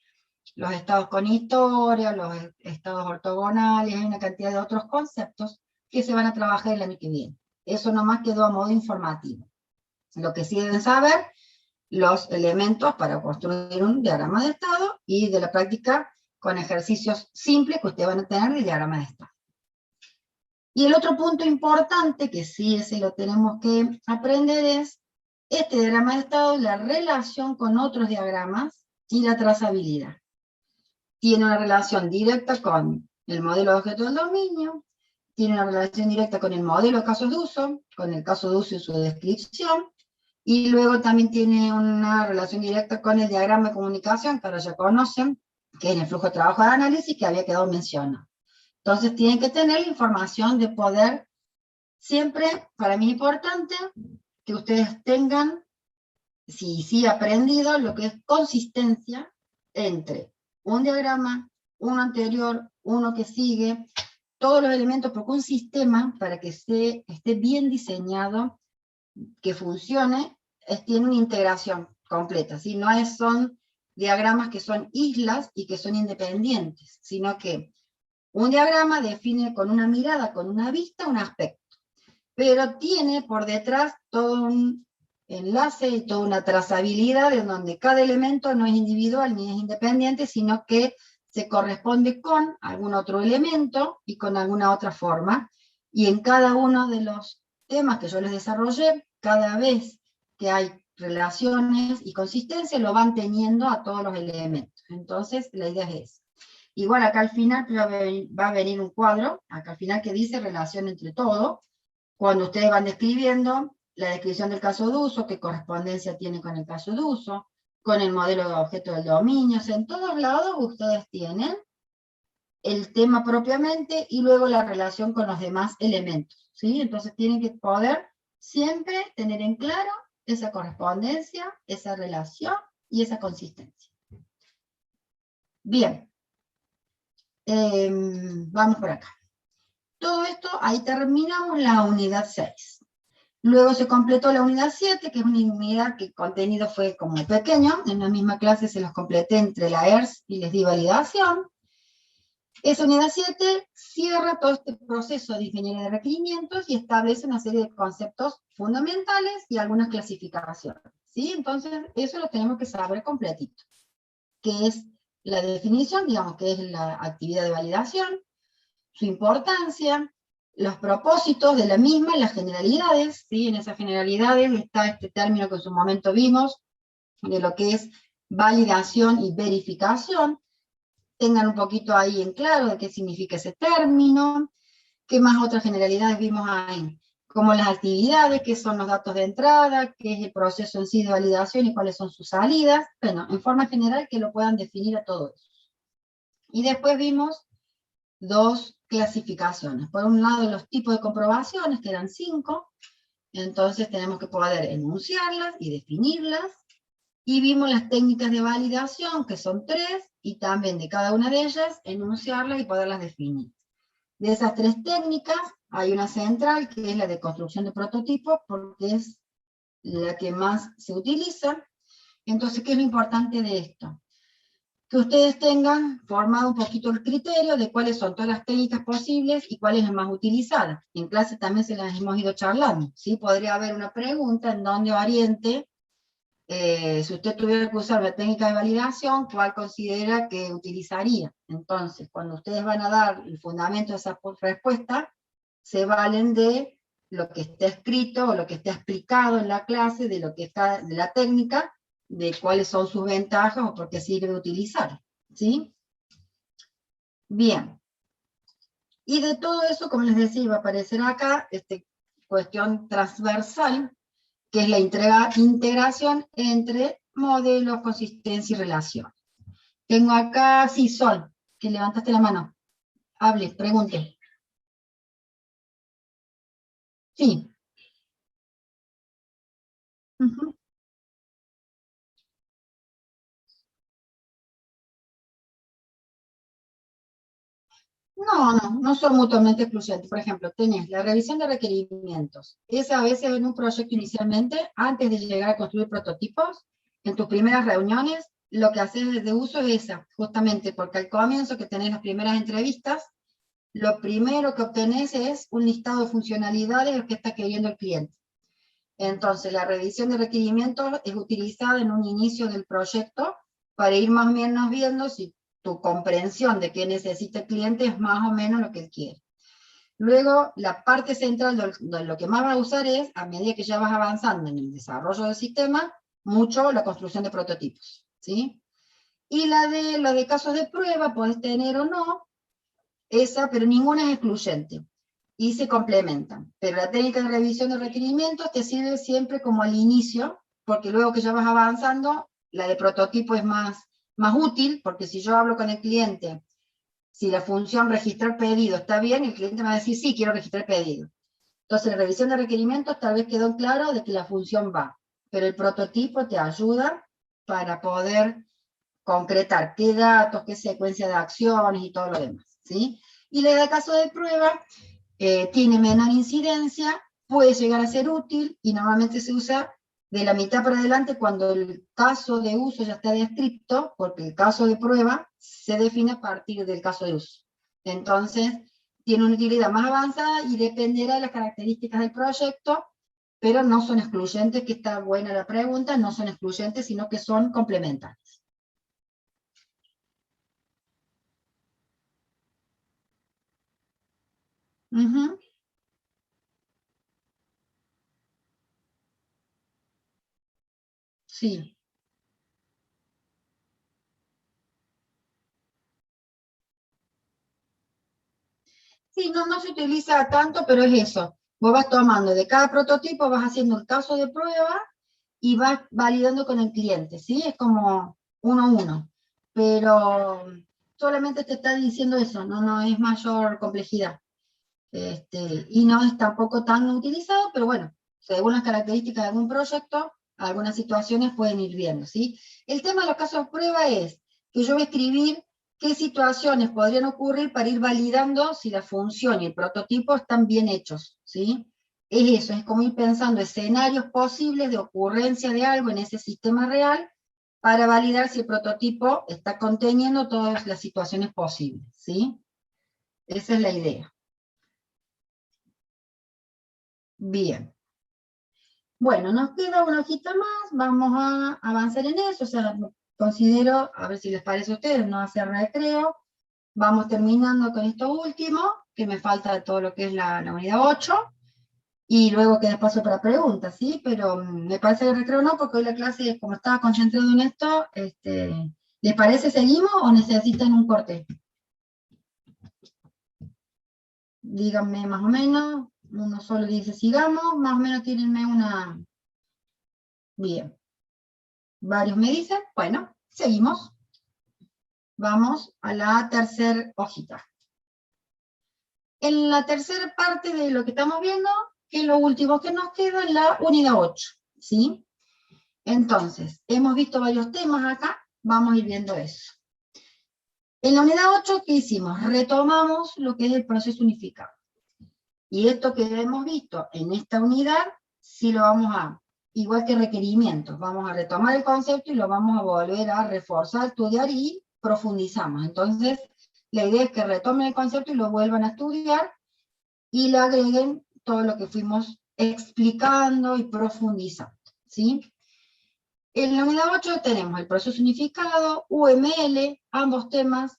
A: estados con historia, los estados ortogonales, hay una cantidad de otros conceptos que se van a trabajar el año que viene. Eso nomás quedó a modo informativo. Lo que sí deben saber, los elementos para construir un diagrama de estado y de la práctica con ejercicios simples que ustedes van a tener de diagrama de estado. Y el otro punto importante, que sí ese lo tenemos que aprender, es este diagrama de estado, la relación con otros diagramas y la trazabilidad. Tiene una relación directa con el modelo de objeto del dominio, tiene una relación directa con el modelo de casos de uso, con el caso de uso y su descripción, y luego también tiene una relación directa con el diagrama de comunicación, que ahora ya conocen, que es el flujo de trabajo de análisis que había quedado mencionado. Entonces tienen que tener la información de poder, siempre, para mí es importante, que ustedes tengan, sí aprendido, lo que es consistencia entre un diagrama, uno anterior, uno que sigue, todos los elementos, porque un sistema, para que esté bien diseñado, que funcione, tiene una integración completa, ¿sí? No son diagramas que son islas y que son independientes, sino que un diagrama define con una mirada, con una vista, un aspecto, pero tiene por detrás todo un enlace y toda una trazabilidad en donde cada elemento no es individual ni es independiente, sino que se corresponde con algún otro elemento y con alguna otra forma, y en cada uno de los temas que yo les desarrollé, cada vez que hay relaciones y consistencia, lo van teniendo a todos los elementos. Entonces, la idea es esa. Igual acá al final va a venir un cuadro, acá al final que dice relación entre todo, cuando ustedes van describiendo la descripción del caso de uso, qué correspondencia tiene con el caso de uso, con el modelo de objeto del dominio, o sea, en todos lados ustedes tienen el tema propiamente y luego la relación con los demás elementos, ¿sí? Entonces tienen que poder siempre tener en claro esa correspondencia, esa relación y esa consistencia. Bien, vamos por acá. Todo esto, ahí terminamos la unidad 6. Luego se completó la unidad 7, que es una unidad que el contenido fue como pequeño, en la misma clase se los completé entre la ERS y les di validación. Esa unidad 7 cierra todo este proceso de ingeniería de requerimientos y establece una serie de conceptos fundamentales y algunas clasificaciones, ¿sí? Entonces, eso lo tenemos que saber completito, que es la definición, digamos, que es la actividad de validación, su importancia, los propósitos de la misma, las generalidades, ¿sí? En esas generalidades está este término que en su momento vimos, de lo que es validación y verificación. Tengan un poquito ahí en claro de qué significa ese término, qué más otras generalidades vimos ahí, como las actividades, qué son los datos de entrada, qué es el proceso en sí de validación y cuáles son sus salidas, bueno, en forma general que lo puedan definir a todo eso. Y después vimos dos clasificaciones. Por un lado, los tipos de comprobaciones, que eran 5, entonces tenemos que poder enunciarlas y definirlas. Y vimos las técnicas de validación, que son 3, y también de cada una de ellas, enunciarlas y poderlas definir. De esas 3 técnicas, hay una central, que es la de construcción de prototipos, porque es la que más se utiliza. Entonces, ¿qué es lo importante de esto? Que ustedes tengan formado un poquito el criterio de cuáles son todas las técnicas posibles y cuál es la más utilizada. En clase también se las hemos ido charlando, ¿sí? Podría haber una pregunta en donde oriente, si usted tuviera que usar la técnica de validación, ¿cuál considera que utilizaría? Entonces, cuando ustedes van a dar el fundamento de esa respuesta, se valen de lo que está escrito o lo que está explicado en la clase, de lo que está de la técnica, de cuáles son sus ventajas o por qué sirve utilizar, ¿sí? Bien. Y de todo eso, como les decía, va a aparecer acá cuestión transversal, que es la integración entre modelos, consistencia y relación. Tengo acá, sí, Sol, que levantaste la mano. Hable, pregunte. Sí. Uh-huh. No son mutuamente excluyentes. Por ejemplo, tenés la revisión de requerimientos. Esa a veces en un proyecto inicialmente, antes de llegar a construir prototipos, en tus primeras reuniones, lo que haces de uso es esa, justamente porque al comienzo que tenés las primeras entrevistas, lo primero que obtenés es un listado de funcionalidades que está queriendo el cliente. Entonces, la revisión de requerimientos es utilizada en un inicio del proyecto para ir más o menos viendo si tu comprensión de qué necesita el cliente es más o menos lo que él quiere. Luego, la parte central de lo que más vas a usar es, a medida que ya vas avanzando en el desarrollo del sistema, mucho la construcción de prototipos, ¿sí? Y la de casos de prueba, puedes tener o no, esa, pero ninguna es excluyente y se complementan. Pero la técnica de revisión de requerimientos te sirve siempre como al inicio, porque luego que ya vas avanzando, la de prototipo es más útil, porque si yo hablo con el cliente, si la función registrar pedido está bien, el cliente me va a decir, sí, quiero registrar pedido. Entonces, la revisión de requerimientos tal vez quedó claro de que la función va, pero el prototipo te ayuda para poder concretar qué datos, qué secuencia de acciones y todo lo demás, ¿sí? Y la de caso de prueba tiene menor incidencia, puede llegar a ser útil y normalmente se usa de la mitad para adelante cuando el caso de uso ya está descrito, porque el caso de prueba se define a partir del caso de uso. Entonces, tiene una utilidad más avanzada y dependerá de las características del proyecto, pero no son excluyentes, que está buena la pregunta, no son excluyentes, sino que son complementarios. Uh-huh. Sí. Sí, no se utiliza tanto, pero es eso. Vos vas tomando de cada prototipo, vas haciendo el caso de prueba y vas validando con el cliente, ¿sí? Es como uno a uno. Pero solamente te está diciendo eso, no es mayor complejidad. Y no es tampoco tan utilizado, pero bueno, según las características de algún proyecto, algunas situaciones pueden ir viendo, ¿sí? El tema de los casos de prueba es que yo voy a escribir qué situaciones podrían ocurrir para ir validando si la función y el prototipo están bien hechos, ¿sí? Es eso, es como ir pensando escenarios posibles de ocurrencia de algo en ese sistema real para validar si el prototipo está conteniendo todas las situaciones posibles, ¿sí? Esa es la idea. Bien. Bueno, nos queda una hojita más, vamos a avanzar en eso, o sea, considero, a ver si les parece a ustedes, no hacer recreo. Vamos terminando con esto último, que me falta de todo lo que es la unidad 8, y luego queda espacio para preguntas, ¿sí? Pero me parece que el recreo no, porque hoy la clase, como estaba concentrado en esto, ¿les parece seguimos o necesitan un corte? Díganme más o menos, uno solo dice sigamos, más o menos tírenme una... Bien. Varios me dicen, bueno, seguimos. Vamos a la tercera hojita. En la tercera parte de lo que estamos viendo, que es lo último que nos queda en la unidad 8, ¿sí? Entonces, hemos visto varios temas acá, vamos a ir viendo eso. En la unidad 8, ¿qué hicimos? Retomamos lo que es el proceso unificado. Y esto que hemos visto en esta unidad, sí lo vamos a, igual que requerimientos, vamos a retomar el concepto y lo vamos a volver a reforzar, estudiar y profundizamos. Entonces, la idea es que retomen el concepto y lo vuelvan a estudiar y le agreguen todo lo que fuimos explicando y profundizando, ¿sí? En la unidad 8 tenemos el proceso unificado, UML, ambos temas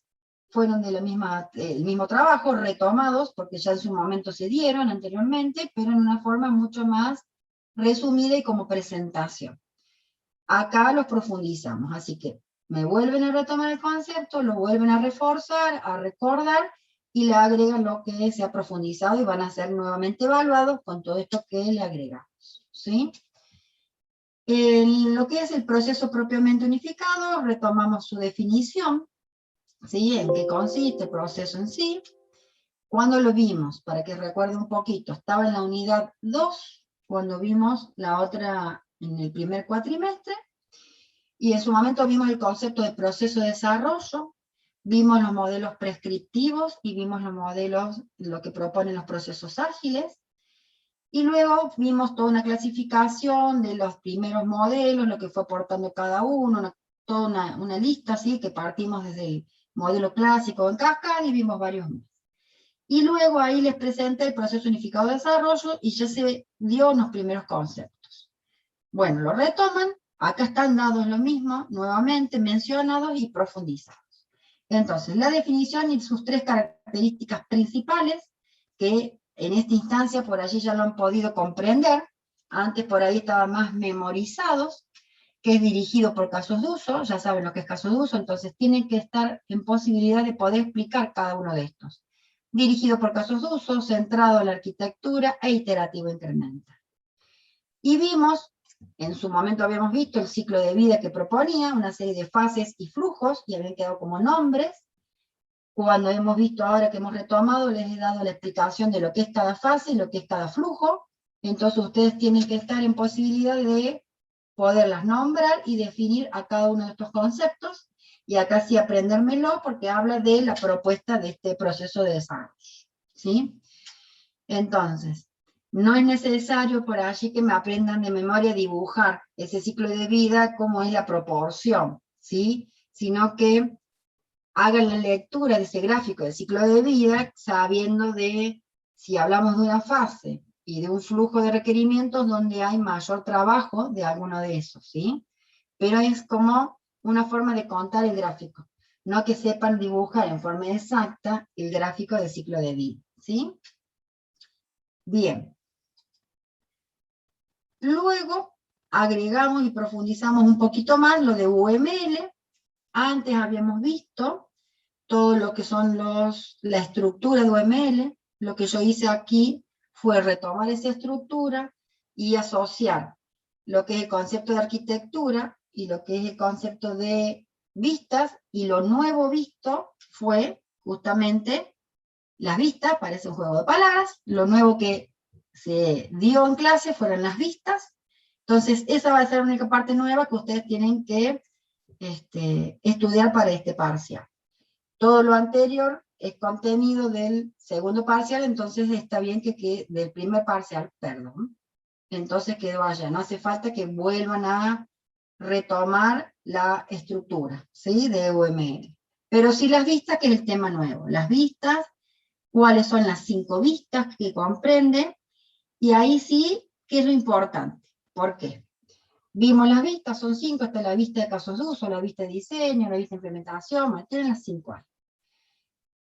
A: fueron del mismo trabajo, retomados, porque ya en su momento se dieron anteriormente, pero en una forma mucho más resumida y como presentación. Acá los profundizamos, así que me vuelven a retomar el concepto, lo vuelven a reforzar, a recordar, y le agregan lo que se ha profundizado y van a ser nuevamente evaluados con todo esto que le agregamos, ¿sí? En lo que es el proceso propiamente unificado, retomamos su definición, ¿sí? En qué consiste el proceso en sí. ¿Cuándo lo vimos? Para que recuerde un poquito, estaba en la unidad 2, cuando vimos la otra en el primer cuatrimestre, y en su momento vimos el concepto de proceso de desarrollo, vimos los modelos prescriptivos y vimos los modelos, lo que proponen los procesos ágiles, y luego vimos toda una clasificación de los primeros modelos, lo que fue aportando cada uno, toda una lista, ¿sí? Que partimos desde el modelo clásico en cascada y vimos varios más. Y luego ahí les presenté el proceso unificado de desarrollo y ya se dio unos primeros conceptos. Bueno, lo retoman, acá están dados lo mismo, nuevamente mencionados y profundizados. Entonces, la definición y sus tres características principales, que en esta instancia por allí ya lo han podido comprender, antes por ahí estaban más memorizados, que es dirigido por casos de uso, ya saben lo que es caso de uso, entonces tienen que estar en posibilidad de poder explicar cada uno de estos. Dirigido por casos de uso, centrado en la arquitectura e iterativo incremental. Y vimos, en su momento habíamos visto el ciclo de vida que proponía, una serie de fases y flujos, y habían quedado como nombres. Cuando hemos visto ahora que hemos retomado, les he dado la explicación de lo que es cada fase y lo que es cada flujo, entonces ustedes tienen que estar en posibilidad de poderlas nombrar y definir a cada uno de estos conceptos, y acá sí aprendérmelo porque habla de la propuesta de este proceso de desarrollo, ¿sí? Entonces, no es necesario por allí que me aprendan de memoria dibujar ese ciclo de vida, cómo es la proporción, ¿sí? Sino que hagan la lectura de ese gráfico del ciclo de vida, sabiendo de si hablamos de una fase y de un flujo de requerimientos donde hay mayor trabajo de alguno de esos, ¿sí? Pero es como una forma de contar el gráfico, no que sepan dibujar en forma exacta el gráfico del ciclo de vida, ¿sí? Bien. Luego agregamos y profundizamos un poquito más lo de UML. Antes habíamos visto todo lo que son la estructura de UML. Lo que yo hice aquí fue retomar esa estructura y asociar lo que es el concepto de arquitectura y lo que es el concepto de vistas, y lo nuevo visto fue justamente las vistas, parece un juego de palabras, lo nuevo que se dio en clase fueron las vistas, entonces esa va a ser la única parte nueva que ustedes tienen que estudiar para este parcial. Todo lo anterior es contenido del segundo parcial, entonces está bien que quede del primer parcial, perdón. Entonces quedó allá, no hace falta que vuelvan a retomar la estructura, ¿sí? De UML. Pero sí las vistas, que es el tema nuevo. Las vistas cuáles son las 5 vistas que comprende, y ahí sí, ¿qué es lo importante? ¿Por qué? Vimos las vistas, son 5, está la vista de casos de uso, la vista de tiene la vista de implementación, tienen las 5 ahí.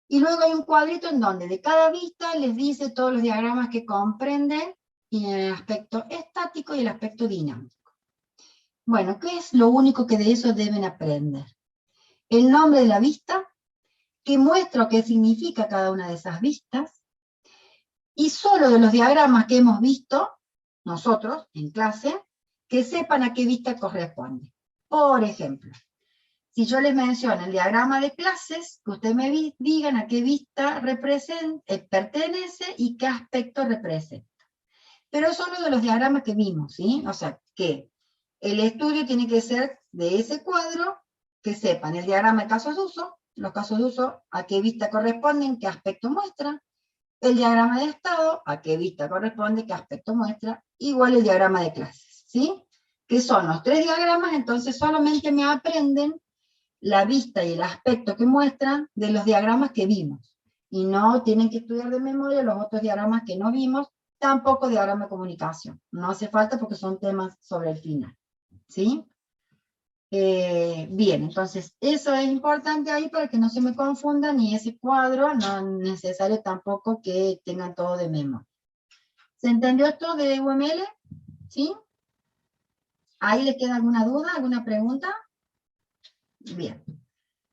A: Y luego hay un cuadrito en donde de cada vista les dice todos los diagramas que comprenden y el aspecto estático y el aspecto dinámico. Bueno, ¿qué es lo único que de eso deben aprender? El nombre de la vista, qué muestra o qué significa cada una de esas vistas, y solo de los diagramas que hemos visto, nosotros, en clase, que sepan a qué vista corresponde. Por ejemplo, si yo les menciono el diagrama de clases, que ustedes me digan a qué vista pertenece y qué aspecto representa. Pero solo de los diagramas que vimos, ¿sí? O sea, que el estudio tiene que ser de ese cuadro, que sepan el diagrama de casos de uso, los casos de uso, a qué vista corresponden, qué aspecto muestran, el diagrama de estado, a qué vista corresponde, qué aspecto muestra, igual el diagrama de clases, ¿sí? Que son los 3 diagramas, entonces solamente me aprenden la vista y el aspecto que muestran de los diagramas que vimos. Y no tienen que estudiar de memoria los otros diagramas que no vimos, tampoco diagrama de comunicación. No hace falta porque son temas sobre el final. ¿Sí? Bien, entonces eso es importante ahí para que no se me confundan, y ese cuadro no es necesario tampoco que tengan todo de memoria. ¿Se entendió esto de UML? ¿Sí? ¿Ahí les queda alguna duda, alguna pregunta? Bien.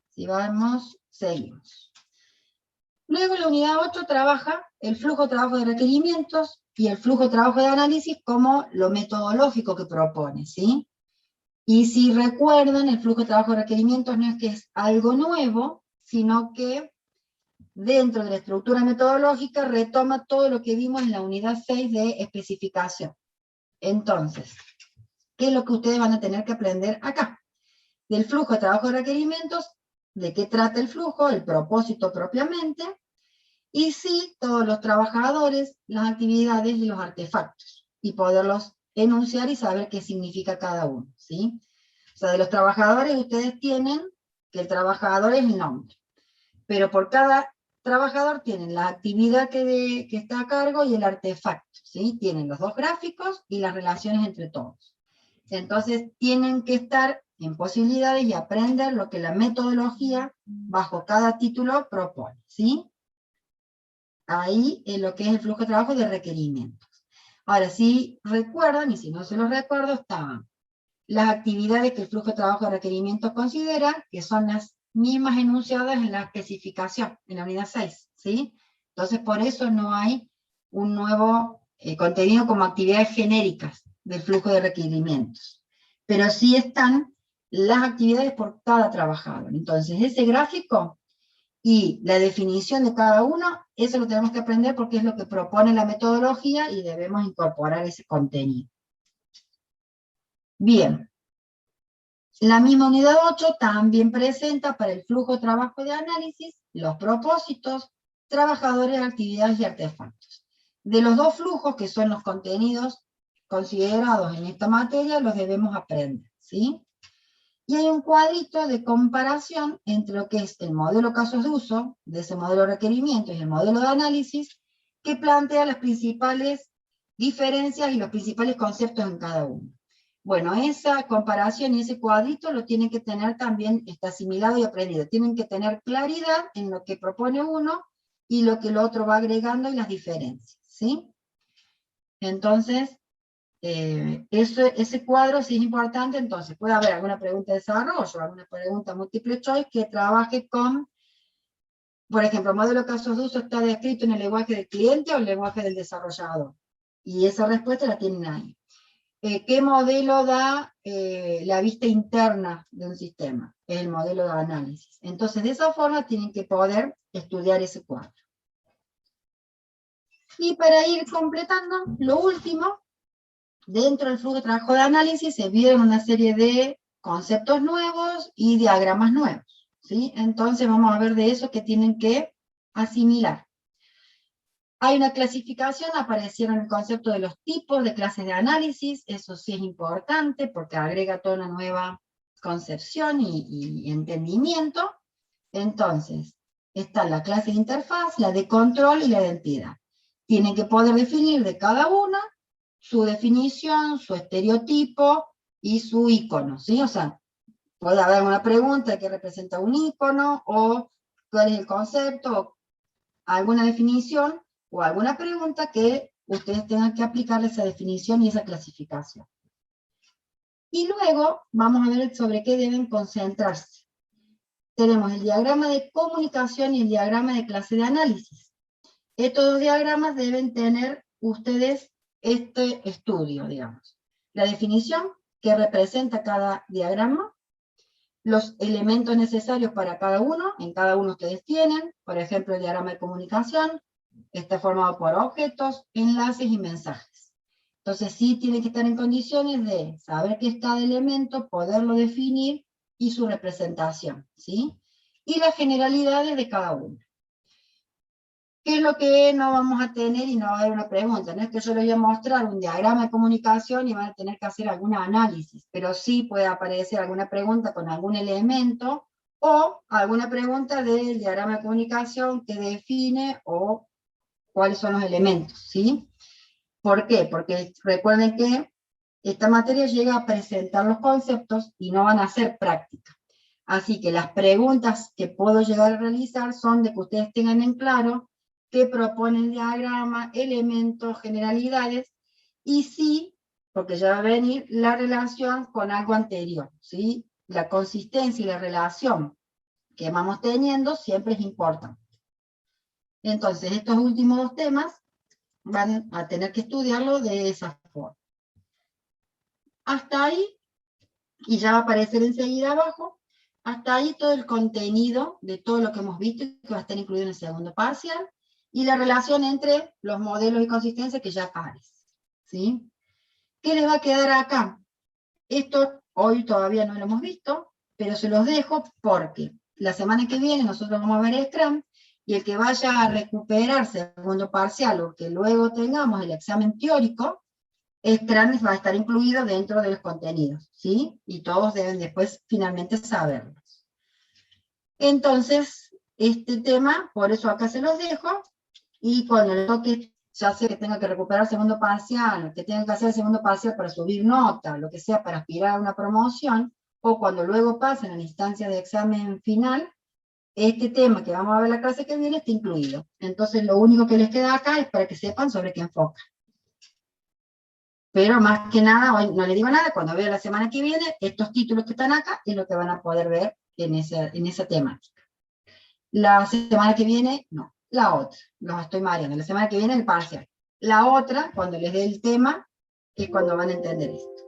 A: Si vamos, seguimos. Luego la unidad 8 trabaja el flujo de trabajo de requerimientos y el flujo de trabajo de análisis como lo metodológico que propone, ¿sí? Y si recuerdan, el flujo de trabajo de requerimientos no es que es algo nuevo, sino que dentro de la estructura metodológica retoma todo lo que vimos en la unidad 6 de especificación. Entonces, ¿qué es lo que ustedes van a tener que aprender acá? Del flujo de trabajo de requerimientos, de qué trata el flujo, el propósito propiamente, y sí, todos los trabajadores, las actividades y los artefactos, y poderlos enunciar y saber qué significa cada uno, ¿sí? O sea, de los trabajadores ustedes tienen que el trabajador es el nombre, pero por cada trabajador tienen la actividad que está a cargo y el artefacto, ¿sí? Tienen los 2 gráficos y las relaciones entre todos. Entonces tienen que estar en posibilidades y aprender lo que la metodología bajo cada título propone, ¿sí? Ahí en lo que es el flujo de trabajo de requerimientos. Ahora, si recuerdan, y si no se los recuerdo, estaban las actividades que el flujo de trabajo de requerimientos considera, que son las mismas enunciadas en la especificación, en la unidad 6, ¿sí? Entonces, por eso no hay un nuevo contenido como actividades genéricas del flujo de requerimientos. Pero sí están las actividades por cada trabajador. Entonces, ese gráfico y la definición de cada uno, eso lo tenemos que aprender porque es lo que propone la metodología y debemos incorporar ese contenido. Bien. La misma unidad 8 también presenta para el flujo de trabajo de análisis los propósitos, trabajadores, actividades y artefactos. De los 2 flujos, que son los contenidos considerados en esta materia, los debemos aprender, ¿sí? Y hay un cuadrito de comparación entre lo que es el modelo casos de uso, de ese modelo de requerimientos, y el modelo de análisis, que plantea las principales diferencias y los principales conceptos en cada uno. Bueno, esa comparación y ese cuadrito lo tienen que tener también, está asimilado y aprendido. Tienen que tener claridad en lo que propone uno y lo que el otro va agregando y las diferencias, ¿sí? Entonces, ese cuadro sí es importante. Entonces puede haber alguna pregunta de desarrollo, alguna pregunta múltiple choice que trabaje con, por ejemplo, modelo de casos de uso está descrito en el lenguaje del cliente o el lenguaje del desarrollador, y esa respuesta la tienen ahí. ¿Qué modelo da la vista interna de un sistema? El modelo de análisis. Entonces, de esa forma tienen que poder estudiar ese cuadro. Y para ir completando, lo último, dentro del flujo de trabajo de análisis se vieron una serie de conceptos nuevos y diagramas nuevos, ¿sí? Entonces vamos a ver de eso que tienen que asimilar. Hay una clasificación, aparecieron el concepto de los tipos de clases de análisis, eso sí es importante porque agrega toda una nueva concepción y entendimiento. Entonces, está la clase de interfaz, la de control y la de entidad. Tienen que poder definir de cada una su definición, su estereotipo y su icono, ¿sí? O sea, puede haber una pregunta que representa un icono, o cuál es el concepto, o alguna definición, o alguna pregunta que ustedes tengan que aplicarle esa definición y esa clasificación. Y luego vamos a ver sobre qué deben concentrarse. Tenemos el diagrama de comunicación y el diagrama de clase de análisis. Estos dos diagramas deben tener ustedes este estudio, digamos. La definición que representa cada diagrama, los elementos necesarios para cada uno, en cada uno ustedes tienen, por ejemplo, el diagrama de comunicación, está formado por objetos, enlaces y mensajes. Entonces sí tiene que estar en condiciones de saber qué es cada elemento, poderlo definir y su representación, ¿sí? Y las generalidades de cada uno. ¿Qué es lo que no vamos a tener y no va a haber una pregunta? No es que yo les voy a mostrar un diagrama de comunicación y van a tener que hacer algún análisis, pero sí puede aparecer alguna pregunta con algún elemento o alguna pregunta del diagrama de comunicación que define o cuáles son los elementos, ¿sí? ¿Por qué? Porque recuerden que esta materia llega a presentar los conceptos y no van a ser práctica. Así que las preguntas que puedo llegar a realizar son de que ustedes tengan en claro qué propone el diagrama, elementos, generalidades, y sí, porque ya va a venir la relación con algo anterior, ¿sí? La consistencia y la relación que vamos teniendo siempre es importante. Entonces, estos últimos dos temas van a tener que estudiarlo de esa forma. Hasta ahí, y ya va a aparecer enseguida abajo, hasta ahí todo el contenido de todo lo que hemos visto que va a estar incluido en el segundo parcial, y la relación entre los modelos y consistencia que ya aparece, ¿sí? ¿Qué les va a quedar acá? Esto hoy todavía no lo hemos visto, pero se los dejo porque la semana que viene nosotros vamos a ver Scrum, y el que vaya a recuperar segundo parcial o que luego tengamos el examen teórico, Scrum va a estar incluido dentro de los contenidos, ¿sí? Y todos deben después finalmente saberlos. Entonces, este tema, por eso acá se los dejo, y cuando le toque, ya sea que tenga que recuperar segundo parcial, que tenga que hacer el segundo parcial para subir nota, lo que sea para aspirar a una promoción, o cuando luego pasen a la instancia de examen final, este tema que vamos a ver la clase que viene está incluido. Entonces lo único que les queda acá es para que sepan sobre qué enfoca. Pero más que nada, hoy no les digo nada, cuando vea la semana que viene, estos títulos que están acá es lo que van a poder ver en esa temática. La semana que viene, no, la otra, los estoy mareando, la semana que viene el parcial. La otra, cuando les dé el tema, es cuando van a entender esto.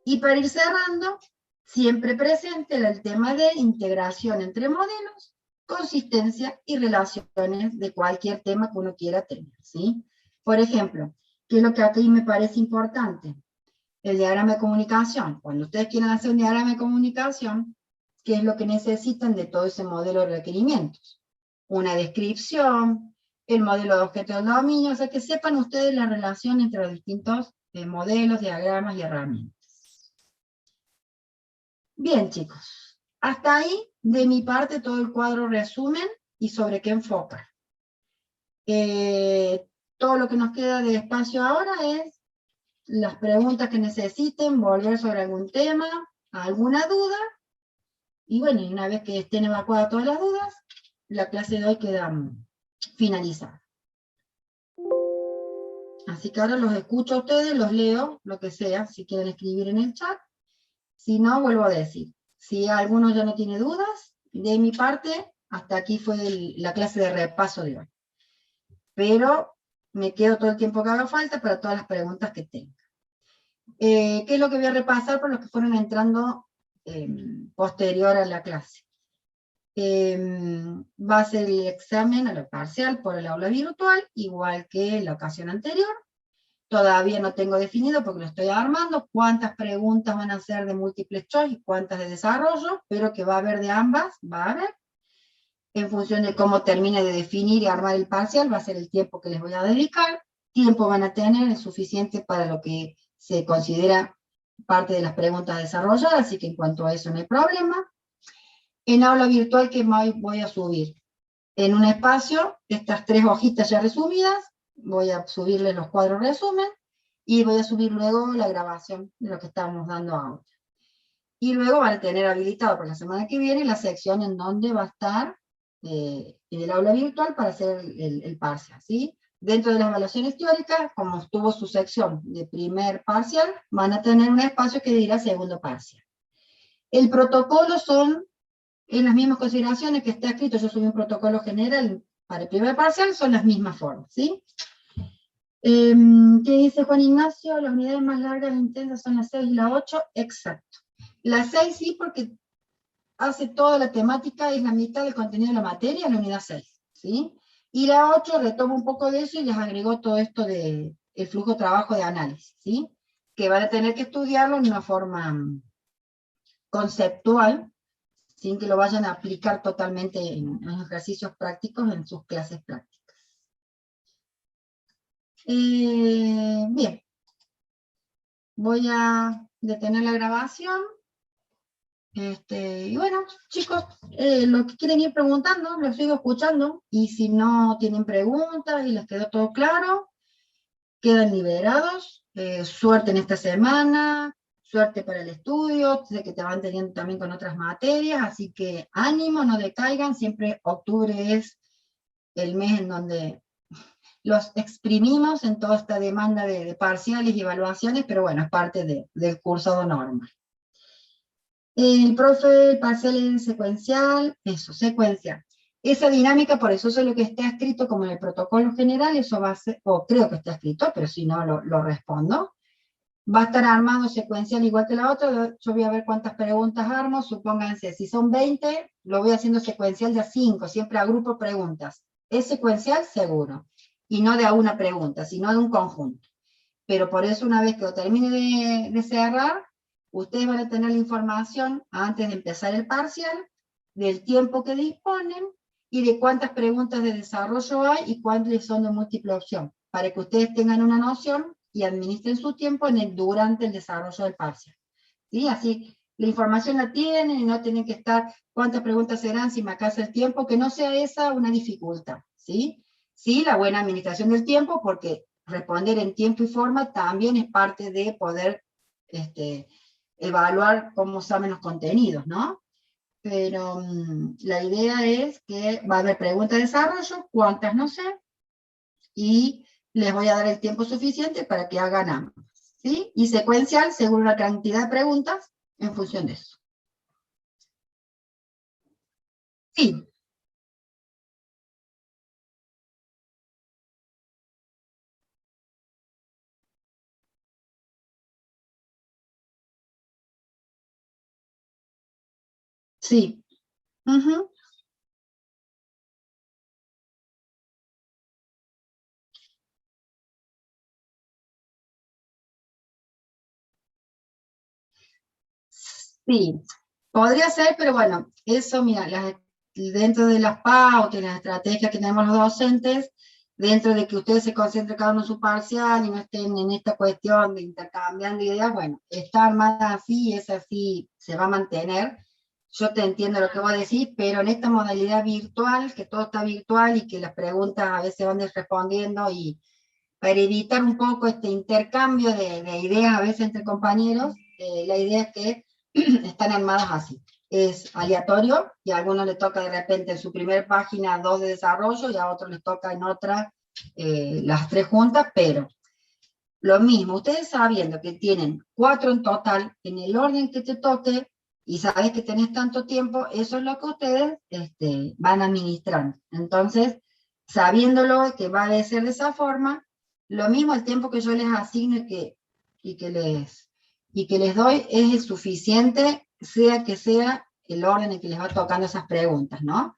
A: Y para ir cerrando, siempre presente el tema de integración entre modelos, consistencia y relaciones de cualquier tema que uno quiera tener, ¿sí? Por ejemplo, ¿qué es lo que aquí me parece importante? El diagrama de comunicación. Cuando ustedes quieran hacer un diagrama de comunicación, ¿qué es lo que necesitan de todo ese modelo de requerimientos? Una descripción, el modelo de objeto del dominio, o sea, que sepan ustedes la relación entre los distintos modelos, diagramas y herramientas. Bien, chicos, hasta ahí de mi parte todo el cuadro resumen y sobre qué enfoca. Todo lo que nos queda de espacio ahora es las preguntas que necesiten, volver sobre algún tema, alguna duda, y bueno, una vez que estén evacuadas todas las dudas, la clase de hoy queda finalizada. Así que ahora los escucho a ustedes, los leo, lo que sea, si quieren escribir en el chat. Si no, vuelvo a decir, si alguno ya no tiene dudas, de mi parte, hasta aquí fue la clase de repaso de hoy. Pero me quedo todo el tiempo que haga falta para todas las preguntas que tenga. ¿Qué es lo que voy a repasar por los que fueron entrando posterior a la clase? Va a ser el examen a lo parcial por el aula virtual, igual que la ocasión anterior. Todavía no tengo definido porque lo estoy armando, cuántas preguntas van a ser de múltiples choice y cuántas de desarrollo, pero que va a haber de ambas, va a haber. En función de cómo termine de definir y armar el parcial, va a ser el tiempo que les voy a dedicar. Tiempo van a tener, es suficiente para lo que se considera parte de las preguntas a desarrollar, así que en cuanto a eso no hay problema. En aula virtual, ¿qué voy a subir? en un espacio estas 3 hojitas ya resumidas, voy a subirle los cuadros resumen, y voy a subir luego la grabación de lo que estamos dando ahora. Y luego van a tener habilitado para la semana que viene la sección en donde va a estar en el aula virtual para hacer el parcial, ¿sí? Dentro de las evaluaciones teóricas, como estuvo su sección de primer parcial, van a tener un espacio que dirá segundo parcial. El protocolo son en las mismas consideraciones que está escrito, yo subí un protocolo general para el primer parcial, son las mismas formas, ¿sí? ¿Qué dice Juan Ignacio? Las unidades más largas e intensas son las 6 y la 8, exacto. La 6 sí, porque hace toda la temática, es la mitad del contenido de la materia, la unidad 6, ¿sí? Y la 8 retoma un poco de eso y les agregó todo esto de el flujo de trabajo de análisis, ¿sí? Que van a tener que estudiarlo en una forma conceptual, sin que lo vayan a aplicar totalmente en ejercicios prácticos en sus clases prácticas. Bien, voy a detener la grabación. Y bueno, chicos, lo que quieren ir preguntando, lo sigo escuchando, y si no tienen preguntas y les quedó todo claro, quedan liberados. Suerte en esta semana, suerte para el estudio, sé que te van teniendo también con otras materias, así que ánimo, no decaigan, siempre octubre es el mes en donde los exprimimos en toda esta demanda de parciales y evaluaciones, pero bueno, es parte del cursado normal. El profe, el parcial es secuencial, eso, secuencial. Esa dinámica, por eso es lo que está escrito como en el protocolo general, eso va a ser, o creo que está escrito, pero si no lo respondo. Va a estar armado secuencial igual que la otra, yo voy a ver cuántas preguntas armo, supónganse, si son 20, lo voy haciendo secuencial de a 5, siempre agrupo preguntas. Es secuencial seguro, y no de a una pregunta, sino de un conjunto. Pero por eso una vez que lo termine de cerrar, ustedes van a tener la información antes de empezar el parcial, del tiempo que disponen, y de cuántas preguntas de desarrollo hay y cuántas son de múltiple opción, para que ustedes tengan una noción y administren su tiempo durante el desarrollo del parcial. ¿Sí? Así la información la tienen y no tienen que estar cuántas preguntas serán si me acasa el tiempo, que no sea esa una dificultad. ¿Sí? Sí, la buena administración del tiempo, porque responder en tiempo y forma también es parte de poder evaluar cómo saben los contenidos, ¿no? Pero la idea es que va a haber preguntas de desarrollo, cuántas no sé, y les voy a dar el tiempo suficiente para que hagan ambas, ¿sí? Y secuencial según la cantidad de preguntas en función de eso. Sí. Sí. Uh-huh. Sí. Podría ser, pero bueno, eso, mira, dentro de las pautas y las estrategias que tenemos los docentes, dentro de que ustedes se concentren cada uno en su parcial y no estén en esta cuestión de intercambiando ideas, bueno, está armada así, es así, se va a mantener. Yo te entiendo lo que vos decís, pero en esta modalidad virtual, que todo está virtual y que las preguntas a veces van respondiendo, y para evitar un poco este intercambio de ideas a veces entre compañeros, la idea es que están armados así. Es aleatorio, y a algunos les toca de repente en su primer página 2 de desarrollo, y a otros les toca en otra las 3 juntas, pero lo mismo, ustedes sabiendo que tienen 4 en total, en el orden que te toque, y sabes que tenés tanto tiempo, eso es lo que ustedes van administrando. Entonces, sabiéndolo que va a ser de esa forma, lo mismo el tiempo que yo les asigno y que les doy es el suficiente, sea que sea el orden en que les va tocando esas preguntas, ¿no?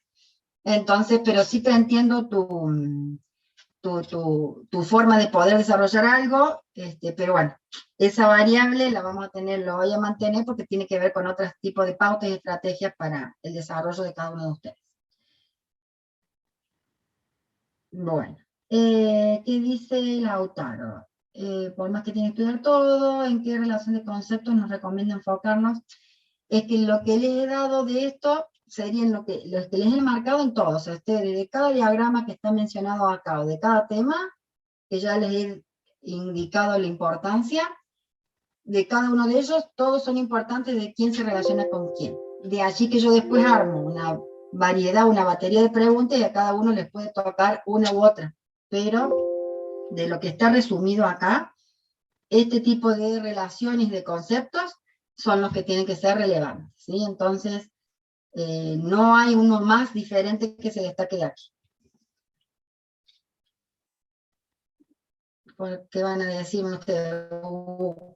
A: Entonces, pero sí te entiendo tu forma de poder desarrollar algo, pero bueno, esa variable la vamos a tener, lo voy a mantener porque tiene que ver con otros tipos de pautas y estrategias para el desarrollo de cada uno de ustedes. Bueno, ¿qué dice Lautaro? Por más que tiene que estudiar todo, ¿en qué relación de conceptos nos recomienda enfocarnos? Es que lo que les he dado de esto serían los que les he marcado en todos. O sea, ustedes, de cada diagrama que está mencionado acá, o de cada tema, que ya les he indicado la importancia, de cada uno de ellos, todos son importantes de quién se relaciona con quién. De allí que yo después armo una variedad, una batería de preguntas, y a cada uno les puede tocar una u otra. Pero de lo que está resumido acá, este tipo de relaciones, de conceptos, son los que tienen que ser relevantes, ¿sí? Entonces, no hay uno más diferente que se destaque de aquí. ¿Qué van a decirme ustedes?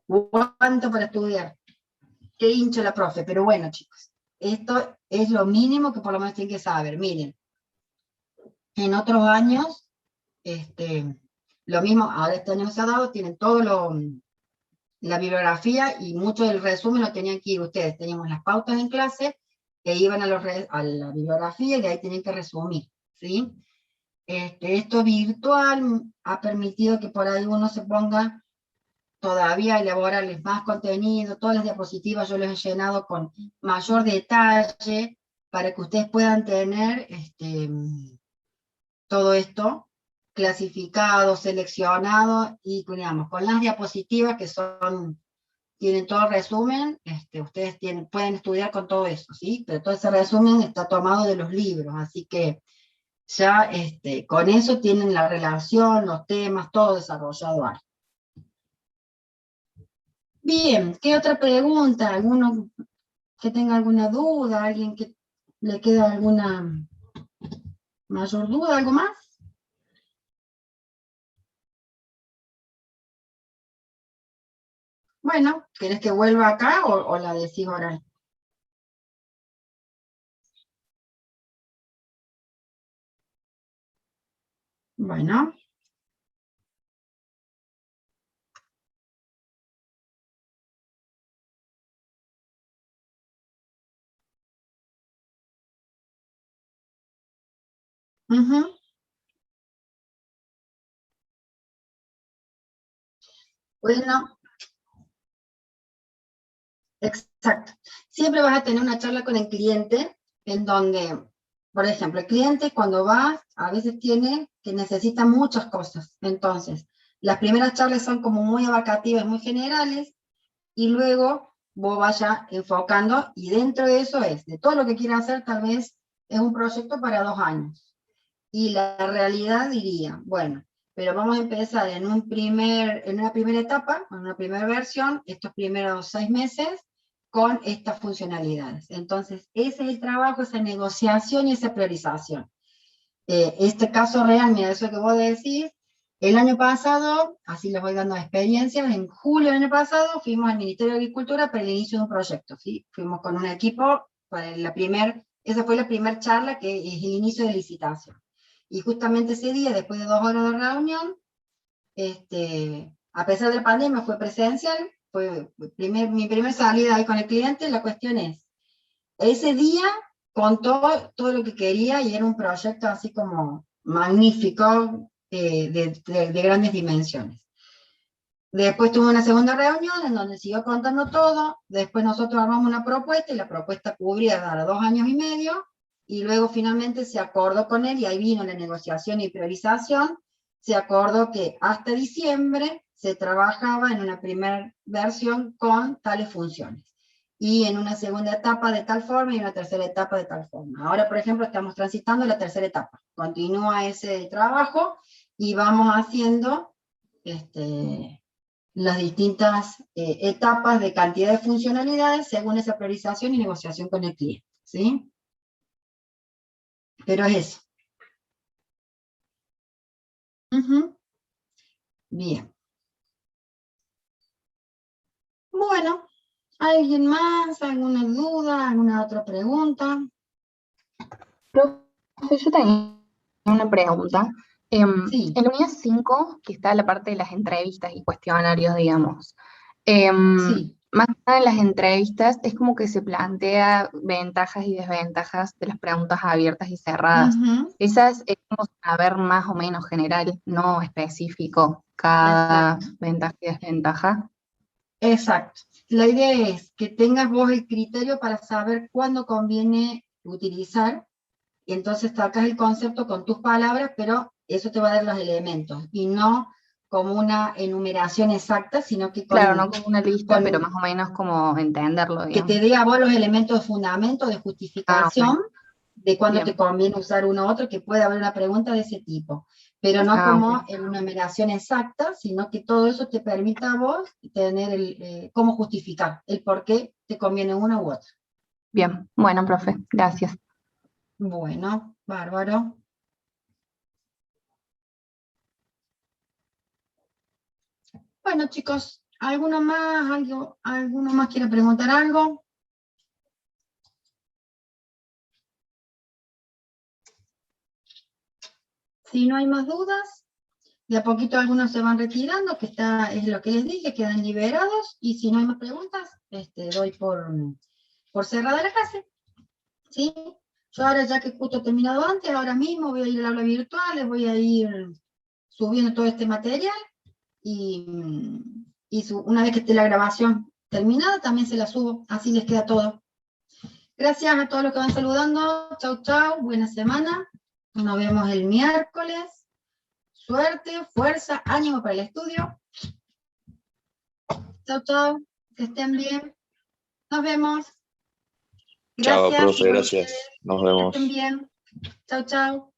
A: ¿Cuánto para estudiar? Qué hincho la profe, pero bueno, chicos, esto es lo mínimo que por lo menos tienen que saber. Miren, en otros años, lo mismo, ahora este año se ha dado, tienen todo la bibliografía y mucho del resumen lo tenían que ir ustedes. Teníamos las pautas en clase que iban a la bibliografía y de ahí tenían que resumir, ¿sí? Esto virtual ha permitido que por ahí uno se ponga todavía a elaborarles más contenido, todas las diapositivas yo les he llenado con mayor detalle para que ustedes puedan tener todo esto clasificado, seleccionado y digamos, con las diapositivas que tienen todo el resumen, ustedes pueden estudiar con todo eso, ¿sí? Pero todo ese resumen está tomado de los libros, así que ya con eso tienen la relación, los temas, todo desarrollado ahí. Bien, ¿qué otra pregunta? ¿Alguno que tenga alguna duda? ¿Alguien que le queda alguna mayor duda? ¿Algo más? Bueno, ¿querés que vuelva acá o la decís oral? Bueno. Ujú. Bueno, exacto. Siempre vas a tener una charla con el cliente en donde, por ejemplo, el cliente cuando va, a veces tiene que necesita muchas cosas. Entonces, las primeras charlas son como muy abarcativas, muy generales, y luego vos vayas enfocando, y dentro de eso de todo lo que quiera hacer, tal vez es un proyecto para 2 años. Y la realidad diría, bueno, pero vamos a empezar en una primera etapa, en una primera versión, estos primeros 6 meses, con estas funcionalidades. Entonces, ese es el trabajo, esa negociación y esa priorización. Este caso real, mira, eso que vos decís, el año pasado, así les voy dando experiencias, en julio del año pasado fuimos al Ministerio de Agricultura para el inicio de un proyecto, ¿sí? Fuimos con un equipo para esa fue la primera charla que es el inicio de licitación. Y justamente ese día, después de 2 horas de reunión, a pesar de la pandemia fue presencial, fue mi primer salida ahí con el cliente. La cuestión es, ese día contó todo lo que quería y era un proyecto así como magnífico, de grandes dimensiones. Después tuvo una segunda reunión en donde siguió contando todo, después nosotros armamos una propuesta y la propuesta cubría para 2 años y medio, y luego finalmente se acordó con él, y ahí vino la negociación y priorización, se acordó que hasta diciembre se trabajaba en una primera versión con tales funciones, y en una segunda etapa de tal forma y una tercera etapa de tal forma. Ahora, por ejemplo, estamos transitando la tercera etapa, continúa ese trabajo y vamos haciendo las distintas etapas de cantidad de funcionalidades según esa priorización y negociación con el cliente, ¿sí? Pero es eso. Ujú. Bien. Bueno, ¿alguien más? ¿Alguna duda? ¿Alguna otra pregunta?
B: Profe, yo tenía una pregunta.
A: Sí.
B: En la unidad 5, que está la parte de las entrevistas y cuestionarios, digamos, em,
A: Sí.
B: más que nada en las entrevistas es como que se plantea ventajas y desventajas de las preguntas abiertas y cerradas.
A: Ujú.
B: Esas es como saber más o menos general, no específico, cada
A: Exacto.
B: ventaja y desventaja.
A: Exacto. La idea es que tengas vos el criterio para saber cuándo conviene utilizar, y entonces sacas el concepto con tus palabras, pero eso te va a dar los elementos, y no como una enumeración exacta, sino que
B: Claro, no como una lista, pero más o menos como entenderlo,
A: que
B: digamos.
A: te dé a vos los elementos de fundamento, de
B: Ah,
A: justificación,
B: ok.
A: de cuándo te
B: Bien.
A: conviene usar uno u otro, que puede haber una pregunta de ese tipo, pero no
B: Ah,
A: como
B: ok.
A: en una numeración exacta, sino que todo eso te permita a vos tener cómo justificar el por qué te conviene uno u otro.
B: Bien. Bueno, profe, gracias.
A: Bueno, bárbaro. Bueno, chicos, ¿alguno más quiere preguntar algo? Si no hay más dudas, de a poquito algunos se van retirando, que es lo que les dije, quedan liberados, y si no hay más preguntas, doy por cerrada la clase, ¿sí? Yo ahora, ya que justo he terminado antes, ahora mismo voy a ir al aula virtual, les voy a ir subiendo todo este material, y, una vez que esté la grabación terminada, también se la subo, así les queda todo. Gracias a todos los que van saludando, chau chau, buena semana, nos vemos el miércoles. Suerte, fuerza, ánimo para el estudio. Chau, chau, que estén bien. Nos vemos.
C: Chao,
A: Gracias,
C: profe,
A: igual a
C: gracias.
A: ustedes.
C: Nos
A: Que estén
C: vemos.
A: bien. Chau, chau.